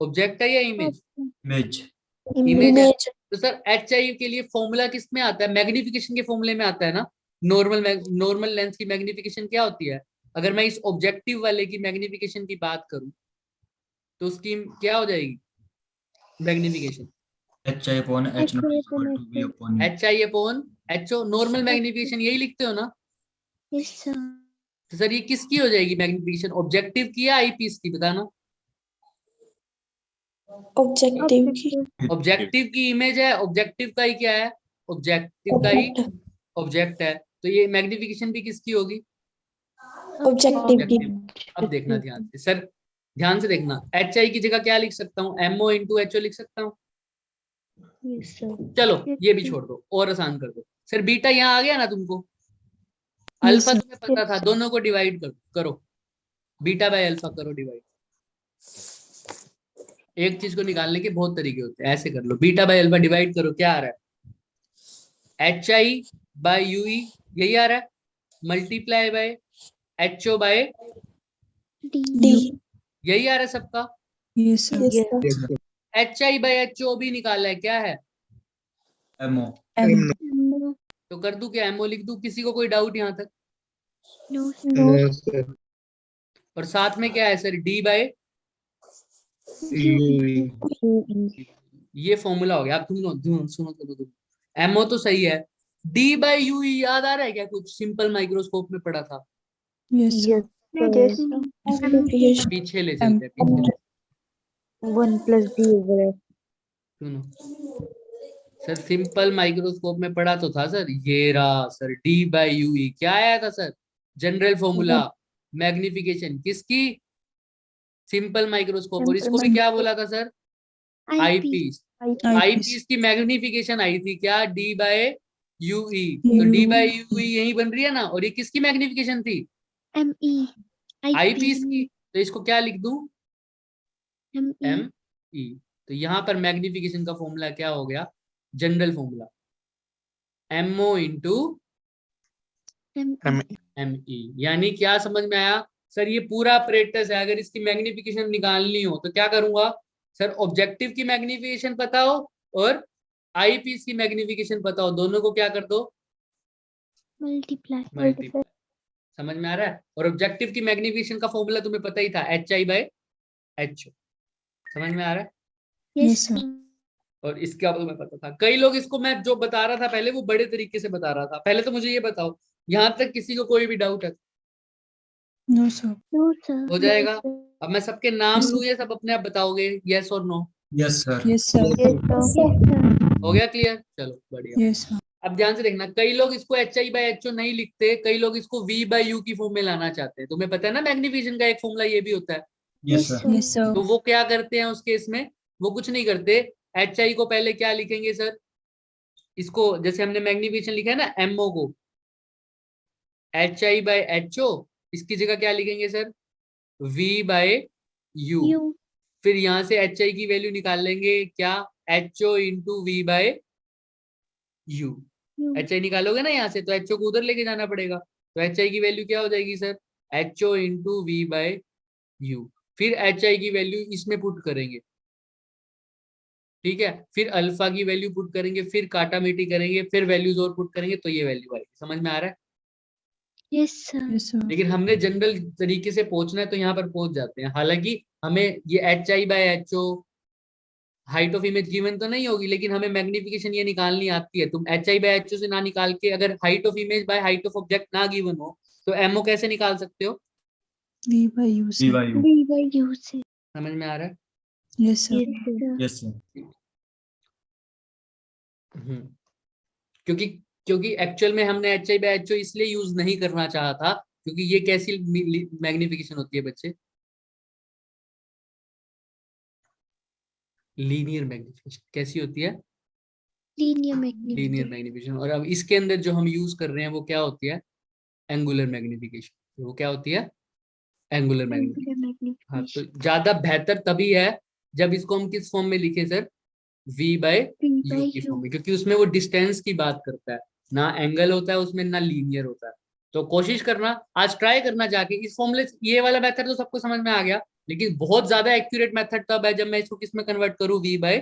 Speaker 1: ऑब्जेक्ट है या इमेज?
Speaker 3: इमेज।
Speaker 1: इमेज है। तो सर एच आई के लिए फॉर्मूला किस में आता है? मैग्निफिकेशन के फॉर्मूले में आता है ना। नॉर्मल लेंस की मैग्निफिकेशन क्या होती है? अगर मैं इस ऑब्जेक्टिव वाले की मैग्निफिकेशन की बात करूं तो उसकी क्या हो जाएगी magnification?
Speaker 3: H I upon H not equal to B upon
Speaker 1: H I upon H O, normal magnification यही लिखते हो ना?
Speaker 2: Yes, sir.
Speaker 1: तो सर ये किसकी हो जाएगी मैग्निफिकेशन, ऑब्जेक्टिव की या आई पीस की? बताना।
Speaker 6: Objective की.
Speaker 1: ऑब्जेक्टिव की इमेज है, ऑब्जेक्टिव का ही क्या है? ऑब्जेक्टिव का ही ऑब्जेक्ट है, तो ये मैग्निफिकेशन भी किसकी होगी?
Speaker 6: Objective की.
Speaker 1: अब देखना ध्यान से सर, ध्यान से देखना, HI की जगह क्या लिख सकता हूँ, MO इंटू HO लिख सकता हूँ।
Speaker 2: Yes, sir.
Speaker 1: चलो
Speaker 2: Yes,
Speaker 1: ये भी
Speaker 2: sir.
Speaker 1: छोड़ दो और आसान कर दो सर। बीटा यहाँ आ गया ना तुमको,
Speaker 6: Yes,
Speaker 1: अल्फा
Speaker 6: sir.
Speaker 1: तुम्हें पता
Speaker 2: Yes,
Speaker 1: था,
Speaker 2: sir.
Speaker 1: दोनों को डिवाइड करो, बीटा बाय अल्फा करो डिवाइड। एक चीज को निकालने के बहुत तरीके होते हैं, ऐसे कर लो, बीटा बाय अल्फा डिवाइड करो, क्या आ रहा है, HI बाय UE यही आ रहा है, multiply by HO by
Speaker 4: D.
Speaker 6: D.
Speaker 1: यही आ रहा है सबका।
Speaker 6: Yes, sir.
Speaker 4: Yes,
Speaker 6: Yes,
Speaker 4: sir.
Speaker 1: HI by HO भी निकाला है, क्या है,
Speaker 3: MO
Speaker 6: M.
Speaker 4: No.
Speaker 1: तो कर दूं क्या, MO लिख दूं, किसी को कोई डाउट यहाँ तक।
Speaker 4: No, sir.
Speaker 1: और साथ में क्या है सर, D बाय
Speaker 4: UE.
Speaker 1: ये फॉर्मूला हो गया। अब सुनो MO तो सही है, D बाय UE याद आ रहा है क्या, कुछ सिंपल माइक्रोस्कोप में पढ़ा था,
Speaker 6: Yes, sir.
Speaker 2: Yes, sir.
Speaker 6: Yes.
Speaker 1: पीछे ले
Speaker 6: M.
Speaker 1: चलते हैं, पीछे
Speaker 2: 1 plus D over F.
Speaker 1: सुनो सर, सिंपल माइक्रोस्कोप में पढ़ा तो था सर, ये रहा सर, D बाय UE क्या आया था सर, जनरल फॉर्मूला, मैग्निफिकेशन किसकी, सिंपल माइक्रोस्कोप, और इसको भी क्या बोला था सर, आईपीस। आईपीस की मैग्निफिकेशन आई थी क्या, D बाय UE, तो D बाय UE यही बन रही है ना, और ये किसकी मैग्निफिकेशन थी,
Speaker 4: ME.
Speaker 1: आईपीस की, तो इसको क्या लिख दूं,
Speaker 4: ME.
Speaker 1: ME। तो यहाँ पर मैग्निफिकेशन का फॉर्मूला क्या हो गया, general formula MO into
Speaker 4: ME.
Speaker 1: ME। यानी क्या समझ में आया सर, ये पूरा अपरेटस है, अगर इसकी मैग्निफिकेशन निकालनी हो तो क्या करूंगा सर, ऑब्जेक्टिव की मैग्निफिकेशन पता हो और आईपीस की मैग्निफिकेशन पता हो, दोनों को क्या कर दो,
Speaker 4: Multiply.
Speaker 1: मल्टीप्लाई। समझ में आ रहा है, और ऑब्जेक्टिव की मैग्निफिकेशन का फॉर्मूला तुम्हें पता ही था, HI बाय HO। समझ में आ रहा है,
Speaker 4: Yes,
Speaker 6: sir.
Speaker 4: sir.
Speaker 1: और इसका तुम्हें पता था। कई लोग इसको, मैं जो बता रहा था पहले वो बड़े तरीके से बता रहा था, पहले तो मुझे ये बताओ यहाँ तक किसी को कोई भी डाउट है,
Speaker 6: No, sir.
Speaker 4: No, sir.
Speaker 1: हो जाएगा। अब मैं सबके नाम
Speaker 6: Yes,
Speaker 1: लूँ, ये सब अपने आप बताओगे, यस और no,
Speaker 3: Yes sir
Speaker 6: Yes, sir.
Speaker 2: Yes, sir.
Speaker 4: Yes, sir.
Speaker 1: हो गया क्लियर, चलो बढ़िया।
Speaker 6: Yes, sir.
Speaker 1: अब ध्यान से देखना, कई लोग इसको HI बाय HO नहीं लिखते, कई लोग इसको V बाय U की फॉर्म में लाना चाहते हैं, तुम्हें पता है ना मैग्निफिकेशन का एक फॉर्मूला ये भी होता है,
Speaker 3: Yes sir
Speaker 6: Yes, sir.
Speaker 1: तो वो क्या करते हैं उस केस में, वो कुछ नहीं करते, HI को पहले क्या लिखेंगे सर, इसको जैसे हमने मैग्निफिकेशन लिखा है ना MO को, HI बाय HO, इसकी जगह क्या लिखेंगे sir, V by U।
Speaker 4: U.
Speaker 1: फिर यहाँ से HI की वैल्यू निकाल लेंगे क्या, HO into V by U।
Speaker 4: U.
Speaker 1: HI निकालोगे ना यहाँ से, तो HO को उधर लेके जाना पड़ेगा, तो HI की वैल्यू क्या हो जाएगी sir, HO into V by U। फिर HI की वैल्यू इसमें पुट करेंगे, ठीक है, फिर अल्फा की वैल्यू पुट करेंगे, फिर काटामीटी करेंगे, फिर वैल्यूज और पुट करेंगे, तो ये वैल्यू आएगी। समझ में आ रहा है,
Speaker 4: Yes, sir.
Speaker 6: Yes, sir.
Speaker 1: लेकिन हमने जनरल तरीके से पहुंचना है तो यहाँ पर पहुंच जाते हैं। हालांकि हमें ये HI by HO height of image given तो नहीं होगी, लेकिन हमें मैग्निफिकेशन ये निकालनी आती है। तुम HI बाय HO से ना निकाल के अगर height of image by height of object ना गिवन हो तो MO कैसे निकाल सकते हो,
Speaker 6: V by U,
Speaker 3: V
Speaker 6: sir.
Speaker 3: by U
Speaker 4: D by U, sir.
Speaker 1: समझ में आ रहा है।
Speaker 6: Yes, sir.
Speaker 4: Yes, sir.
Speaker 3: Yes sir
Speaker 1: हम्म, क्योंकि क्योंकि एक्चुअल में हमने HI बाय HO इसलिए यूज नहीं करना चाहा था क्योंकि ये कैसी मैग्निफिकेशन होती है बच्चे, लीनियर मैग्निफिकेशन। कैसी होती है,
Speaker 4: Linear
Speaker 1: लीनियर
Speaker 4: magnification.
Speaker 1: मैग्निफिकेशन। और अब इसके अंदर जो हम यूज कर रहे हैं वो क्या होती है, एंगुलर मैग्निफिकेशन। वो क्या होती है, एंगुलर मैग्निफिकेशन।
Speaker 4: Angular
Speaker 1: हाँ, तो
Speaker 4: magnification.
Speaker 1: ज्यादा बेहतर तभी है जब इसको हम किस फॉर्म में लिखे sir, V by
Speaker 4: V
Speaker 1: U
Speaker 4: by
Speaker 1: की
Speaker 4: U.
Speaker 1: फॉर्म में, क्योंकि उसमें वो डिस्टेंस की बात करता है, ना एंगल होता है उसमें, ना लीनियर होता है। तो कोशिश करना, आज ट्राई करना जाके इस फॉर्मूले, ये वाला मेथड तो सबको समझ में आ गया, लेकिन बहुत ज्यादा एक्यूरेट मेथड तब है जब मैं इसको किस में कन्वर्ट करूँ, V बाय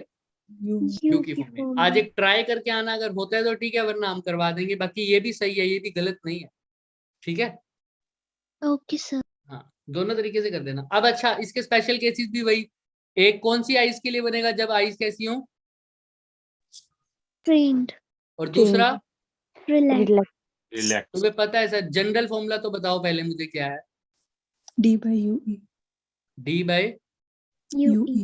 Speaker 6: U.
Speaker 1: U की फॉर्म में। आज एक ट्राई करके आना, अगर होता है तो ठीक है, वरना हम करवा देंगे। बाकी ये भी सही है, ये भी गलत नहीं है, ठीक है।
Speaker 4: Okay, sir.
Speaker 1: हाँ, दोनों तरीके से कर देना। अब अच्छा, इसके स्पेशल केसेस भी वही, एक कौन सी आइस के लिए बनेगा, जब आइस कैसी हो,
Speaker 4: Trained.
Speaker 1: और दूसरा
Speaker 4: Relax.
Speaker 1: तुम्हें पता है सर, जनरल फॉर्मूला तो बताओ पहले मुझे क्या है,
Speaker 6: D by U E.
Speaker 1: D by
Speaker 4: U.
Speaker 6: U
Speaker 4: E.
Speaker 6: E.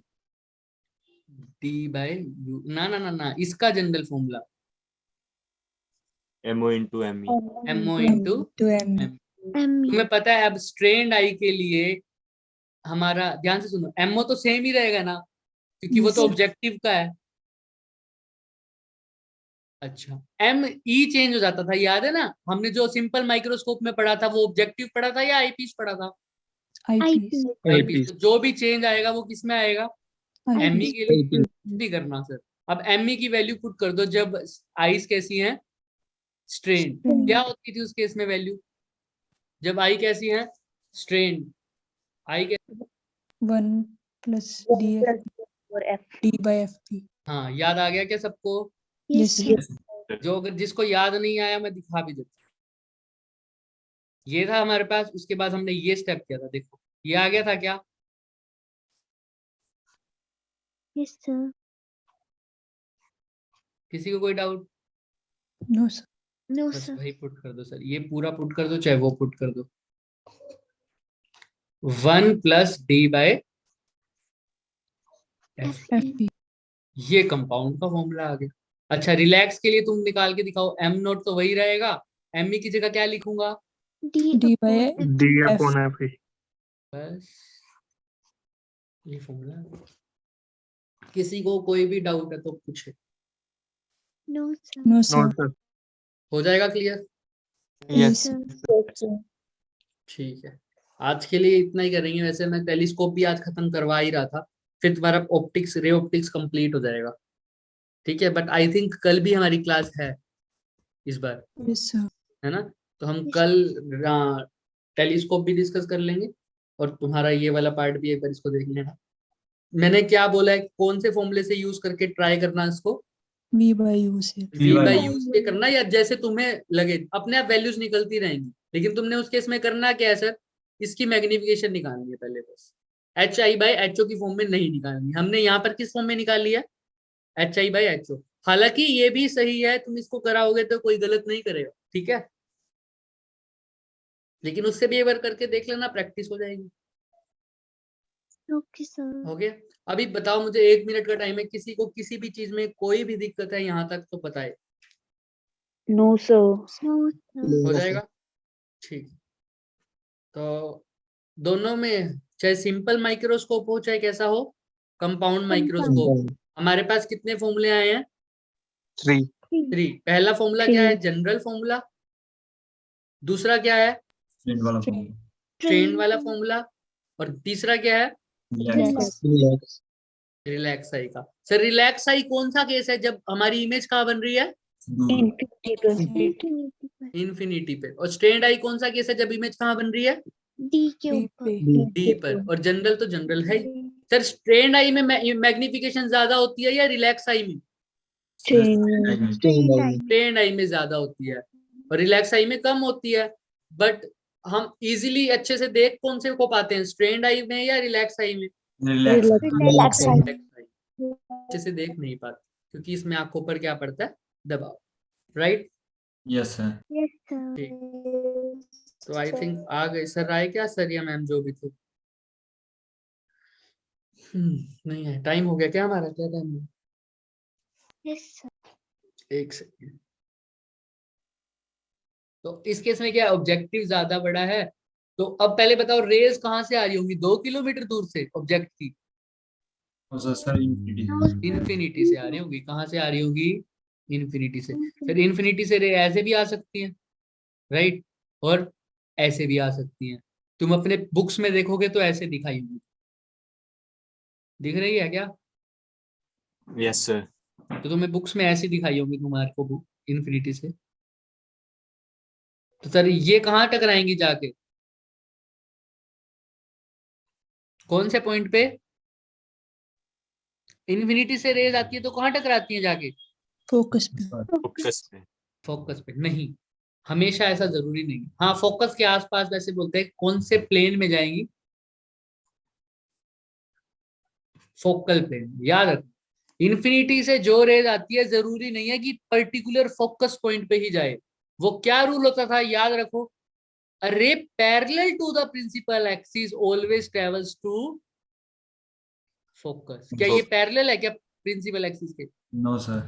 Speaker 1: D by U, ना ना ना ना, इसका general formula
Speaker 8: MO into ME.
Speaker 1: MO
Speaker 6: M
Speaker 1: into
Speaker 6: to M.
Speaker 1: M।
Speaker 4: ME.
Speaker 1: तुम्हें पता है अब स्ट्रेन्ड आई के लिए हमारा, ध्यान से सुनो, एमओ तो सेम ही रहेगा ना, क्योंकि वो तो ऑब्जेक्टिव का है। अच्छा, एम ई चेंज हो जाता था, याद है ना, हमने जो सिंपल माइक्रोस्कोप में पढ़ा था वो ऑब्जेक्टिव पढ़ा था या आईपीस पढ़ा था?
Speaker 6: Eyepiece
Speaker 1: eyepiece. तो जो भी चेंज आएगा वो किस में आएगा? एमई के लिए भी करना सर। अब एमई की वैल्यू पुट कर दो जब आईज कैसी हैं? स्ट्रेन। क्या होती थी उस केस में वैल्यू जब आई कैसी है? स्ट्रेन। आई कैसी?
Speaker 6: 1 plus D by F P.
Speaker 1: हाँ, याद आ गया क्या सबको?
Speaker 6: Yes sir.
Speaker 1: जो अगर जिसको याद नहीं आया मैं दिखा भी देता हूँ। ये था हमारे पास, उसके बाद हमने ये स्टेप किया था, देखो ये आ गया था क्या?
Speaker 4: Yes sir.
Speaker 1: किसी को कोई डाउट?
Speaker 6: No sir.
Speaker 4: नो
Speaker 1: बस
Speaker 4: सर।
Speaker 1: वही पुट कर दो सर, ये पूरा पुट कर दो चाहे वो पुट कर दो। 1 plus D by F,
Speaker 6: F P.
Speaker 1: ये कंपाउंड का फॉर्मूला आ गया। अच्छा, रिलैक्स के लिए तुम निकाल के दिखाओ, एम नोट तो वही रहेगा, एम ई की जगह क्या लिखूंगा?
Speaker 6: D by F.
Speaker 1: बस ये फॉर्मूला। किसी को कोई भी डाउट है तो पूछे।
Speaker 4: No sir.
Speaker 6: No sir.
Speaker 1: हो जाएगा क्लियर?
Speaker 6: Yes
Speaker 4: sir.
Speaker 1: ठीक है, आज के लिए इतना ही करेंगे। वैसे मैं टेलीस्कोप भी आज खत्म करवा ही रहा था, फिर तुम्हारा ऑप्टिक्स, रे ऑप्टिक्स कंप्लीट हो जाएगा। ठीक है, बट आई थिंक कल भी हमारी क्लास है इस बार,
Speaker 6: यस सर।
Speaker 1: है ना? तो हम कल टेलीस्कोप भी डिस्कस कर लेंगे और तुम्हारा ये वाला पार्ट भी एक बार इसको देख लेना। मैंने क्या बोला है, कौन से फॉर्मूले से यूज करके ट्राई करना इसको?
Speaker 6: वी बाय यू से।
Speaker 1: वी बाय यू से करना, या जैसे तुम्हें लगे, अपने आप वैल्यूज निकलती रहेंगी, लेकिन तुमने उस केस में करना क्या है सर? इसकी मैग्निफिकेशन निकालनी है पहले बस। H I by H O की फॉर्म में नहीं निकालनी। हमने यहाँ पर किस फॉर्म में निकाली है? H I by H O. हालांकि ये भी सही है, तुम इसको कराओगे तो कोई गलत नहीं करेगा, ठीक है? लेकिन उससे भी एक बार करके देख लेना, प्रैक्टिस हो जाएगी।
Speaker 4: Okay sir.
Speaker 1: हो गया? अभी बताओ मुझे, 1 मिनट का टाइम है, किसी को किसी भी चीज में कोई भी दिक्कत है यहाँ तक तो बताए।
Speaker 2: No sir.
Speaker 4: No sir.
Speaker 1: हो जाएगा? ठीक। तो दोनों में, चाहे सिंपल माइक्रोस्कोप हो चाहे कैसा हो, कंपाउंड माइक्रोस्कोप, हमारे पास कितने फॉर्मूले आए हैं?
Speaker 5: 3।
Speaker 1: 3। पहला फॉर्मूला क्या है? General formula. दूसरा क्या है?
Speaker 3: स्ट्रेन वाला फॉर्म।
Speaker 1: स्ट्रेन वाला फॉर्मूला। और तीसरा क्या है? रिलैक्स आई का। सर रिलैक्स आई कौन सा केस है जब हमारी इमेज कहाँ बन रही है? इन्फिनिटी पे। और स्ट्रेन्ड आई कौन सा केस है जब इमेज कहाँ बन रही है?
Speaker 4: डी के ऊपर।
Speaker 1: डी पर। और जनरल तो जनरल है ही। सर स्ट्रेन्ड आई में मैग्निफिकेशन ज्यादा होती है या रिलैक्स आई में? स्ट्रेन्ड आई में ज्यादा होती है और रिलैक्स आई में कम होती है। बट हम इजीली अच्छे से देख कौन से को पाते हैं, स्ट्रेन्ड आई में या रिलैक्स आई में?
Speaker 4: Relax I.
Speaker 1: अच्छे से देख नहीं पाते क्योंकि इसमें आंखों पर क्या पड़ता है? दबाव। Right?
Speaker 3: Yes sir.
Speaker 4: Yes sir.
Speaker 1: ठीक। तो आई थिंक आ गए सर, आए क्या सर या मैम जो भी थे? नहीं है, टाइम हो गया क्या हमारा? क्या टाइम है?
Speaker 4: Yes sir.
Speaker 1: 1 सेकेंड। तो इस केस में क्या ऑब्जेक्टिव ज्यादा बड़ा है, तो अब पहले बताओ रेज कहाँ से आ रही होंगी? 2 किलोमीटर दूर से ऑब्जेक्ट की?
Speaker 3: Sir infinity.
Speaker 1: इन्फिनिटी से आ रही होगी। कहाँ से आ रही होगी? इन्फिनिटी से। फिर इन्फिनिटी से रे ऐसे भी आ सकती है, राइट? और ऐसे भी आ सकती हैं। तुम अपने बुक्स में देखोगे तो ऐसे दिखाई होगी, दिख रही है क्या?
Speaker 5: Yes sir.
Speaker 1: तो तुम्हें बुक्स में ऐसी दिखाई होगी तुम्हारे को बुक इन्फिनिटी से। तो सर ये कहाँ टकराएंगी जाके? कौन से पॉइंट पे? इन्फिनिटी से रेज आती है तो कहाँ टकराती है जाके?
Speaker 6: फोकस पे।
Speaker 1: फोकस पे नहीं, हमेशा ऐसा जरूरी नहीं। हाँ, फोकस के आसपास वैसे बोलते हैं। कौन से प्लेन में जाएंगी? Focal plane. याद रखो, इन्फिनिटी से जो रेज आती है जरूरी नहीं है कि पर्टिकुलर फोकस पॉइंट पे ही जाए। वो क्या रूल होता था याद रखो? A ray parallel to the principal axis always travels to focus। क्या ये पैरेलल है क्या प्रिंसिपल एक्सिस के?
Speaker 3: No sir.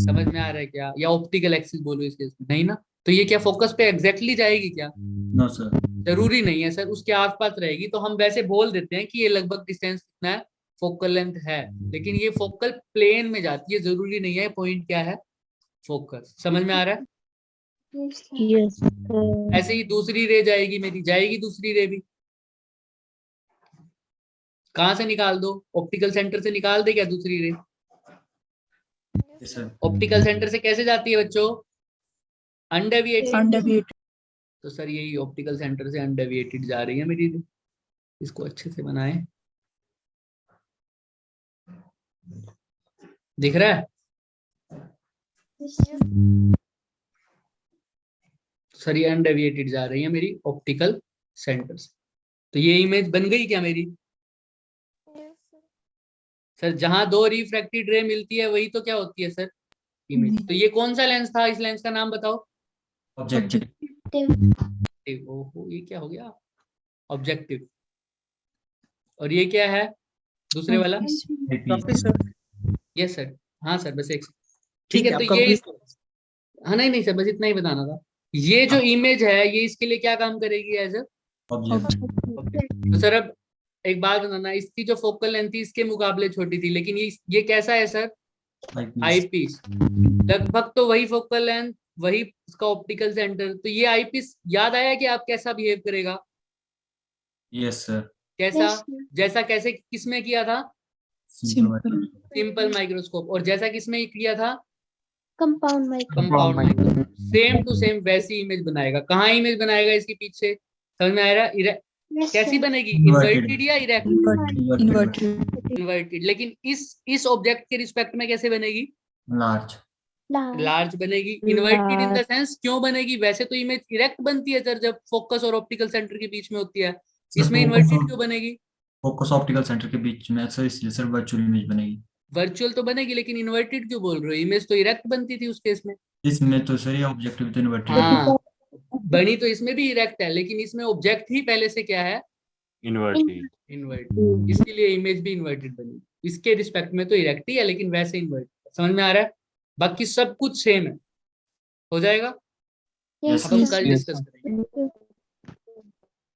Speaker 1: समझ में आ रहा है क्या? या ऑप्टिकल एक्सिस बोलो इस केस में? नहीं ना, तो ये क्या फोकस पे एग्जैक्टली जाएगी क्या?
Speaker 3: No sir.
Speaker 1: जरूरी नहीं है सर, उसके आसपास रहेगी। तो हम वैसे बोल देते हैं कि ये लगभग डिस्टेंस कितना है, फोकल लेंथ है, लेकिन ये फोकल प्लेन में जाती है, जरूरी नहीं है पॉइंट क्या है, फोकस। समझ में आ रहा है?
Speaker 4: Yes, sir.
Speaker 2: Yes, sir.
Speaker 1: ऐसे ही दूसरी रे जाएगी मेरी, जाएगी दूसरी रे भी। कहाँ से निकाल दो? ऑप्टिकल सेंटर से निकाल दे क्या दूसरी रे?
Speaker 3: Yes sir.
Speaker 1: ऑप्टिकल सेंटर से कैसे जाती है बच्चों? अनडेविएटेड।
Speaker 6: Undeviated.
Speaker 1: तो सर यही ऑप्टिकल सेंटर से अनडेविएटेड जा रही है मेरी रे। इसको अच्छे से बनाए, दिख रहा है?
Speaker 4: Yes, sir.
Speaker 1: सर ये अनडेविएटेड जा रही है मेरी ऑप्टिकल सेंटर से। तो ये इमेज बन गई क्या मेरी? सर जहां दो रिफ्रैक्टेड रे मिलती है वही तो क्या होती है सर, इमेज। तो ये कौन सा लेंस था? इस लेंस का नाम बताओ।
Speaker 3: ऑब्जेक्टिव।
Speaker 1: ओहो, ये क्या हो गया? ऑब्जेक्टिव। और ये क्या है दूसरे वाला? Yes sir. हाँ सर, बस एक ठीक है। तो ये हाँ नहीं सर, बस इतना ही बताना था। ये जो इमेज है ये इसके लिए क्या काम करेगी एज अ
Speaker 3: ऑब्जेक्ट।
Speaker 1: तो सर अब एक बात बताना, इसकी जो फोकल लेंथ थी इसके मुकाबले छोटी थी, लेकिन ये कैसा है सर? आई पीस। लगभग तो वही फोकल लेंथ, वही उसका ऑप्टिकल सेंटर। तो ये आई पीस याद आया कि आप कैसा बिहेव करेगा?
Speaker 3: Yes sir.
Speaker 1: कैसा?
Speaker 4: Yes, sir.
Speaker 1: जैसा कैसे किसमें किया था?
Speaker 6: Simple.
Speaker 1: Simple microscope. और जैसा किसमें किया था?
Speaker 4: Compound micro.
Speaker 1: Compound microscope. Same to same वैसी इमेज बनाएगा। कहाँ इमेज बनाएगा इसके पीछे? समझ में आ रहा है?
Speaker 4: Yes,
Speaker 1: कैसी
Speaker 4: sir.
Speaker 1: बनेगी?
Speaker 3: Inverted.
Speaker 1: इन्वर्टेड या इरेक्ट?
Speaker 6: Inverted.
Speaker 1: इन्वर्टेड। लेकिन इस ऑब्जेक्ट के रिस्पेक्ट में कैसे बनेगी?
Speaker 3: लार्ज।
Speaker 4: Large.
Speaker 1: लार्ज बनेगी। इन्वर्टेड इन द सेंस क्यों बनेगी? वैसे तो इमेज इरेक्ट बनती है सर जब फोकस और ऑप्टिकल सेंटर के बीच में होती है, इसमें इन्वर्टेड क्यों बनेगी?
Speaker 3: फोकस ऑप्टिकल सेंटर के बीच में सर, इसलिए सर वर्चुअल इमेज बनेगी।
Speaker 1: वर्चुअल तो बनेगी, लेकिन इन्वर्टेड क्यों बोल रहे हो? इमेज तो इरेक्ट बनती थी उस केस में।
Speaker 3: इसमें तो सर ये ऑब्जेक्टिव तो इन्वर्टेड।
Speaker 1: हाँ, बनी तो इसमें भी इरेक्ट है, लेकिन इसमें ऑब्जेक्ट ही पहले से क्या है?
Speaker 8: इन्वर्टेड।
Speaker 1: इन्वर्टेड। इसके लिए इमेज भी इन्वर्टेड बनी। इसके रिस्पेक्ट में तो इरेक्ट ही है, लेकिन वैसे इन्वर्टेड। समझ में आ रहा है? बाकी सब कुछ सेम है। हो जाएगा।
Speaker 4: Yes,
Speaker 1: अब हम
Speaker 4: sir.
Speaker 1: कल डिस्कस करेंगे।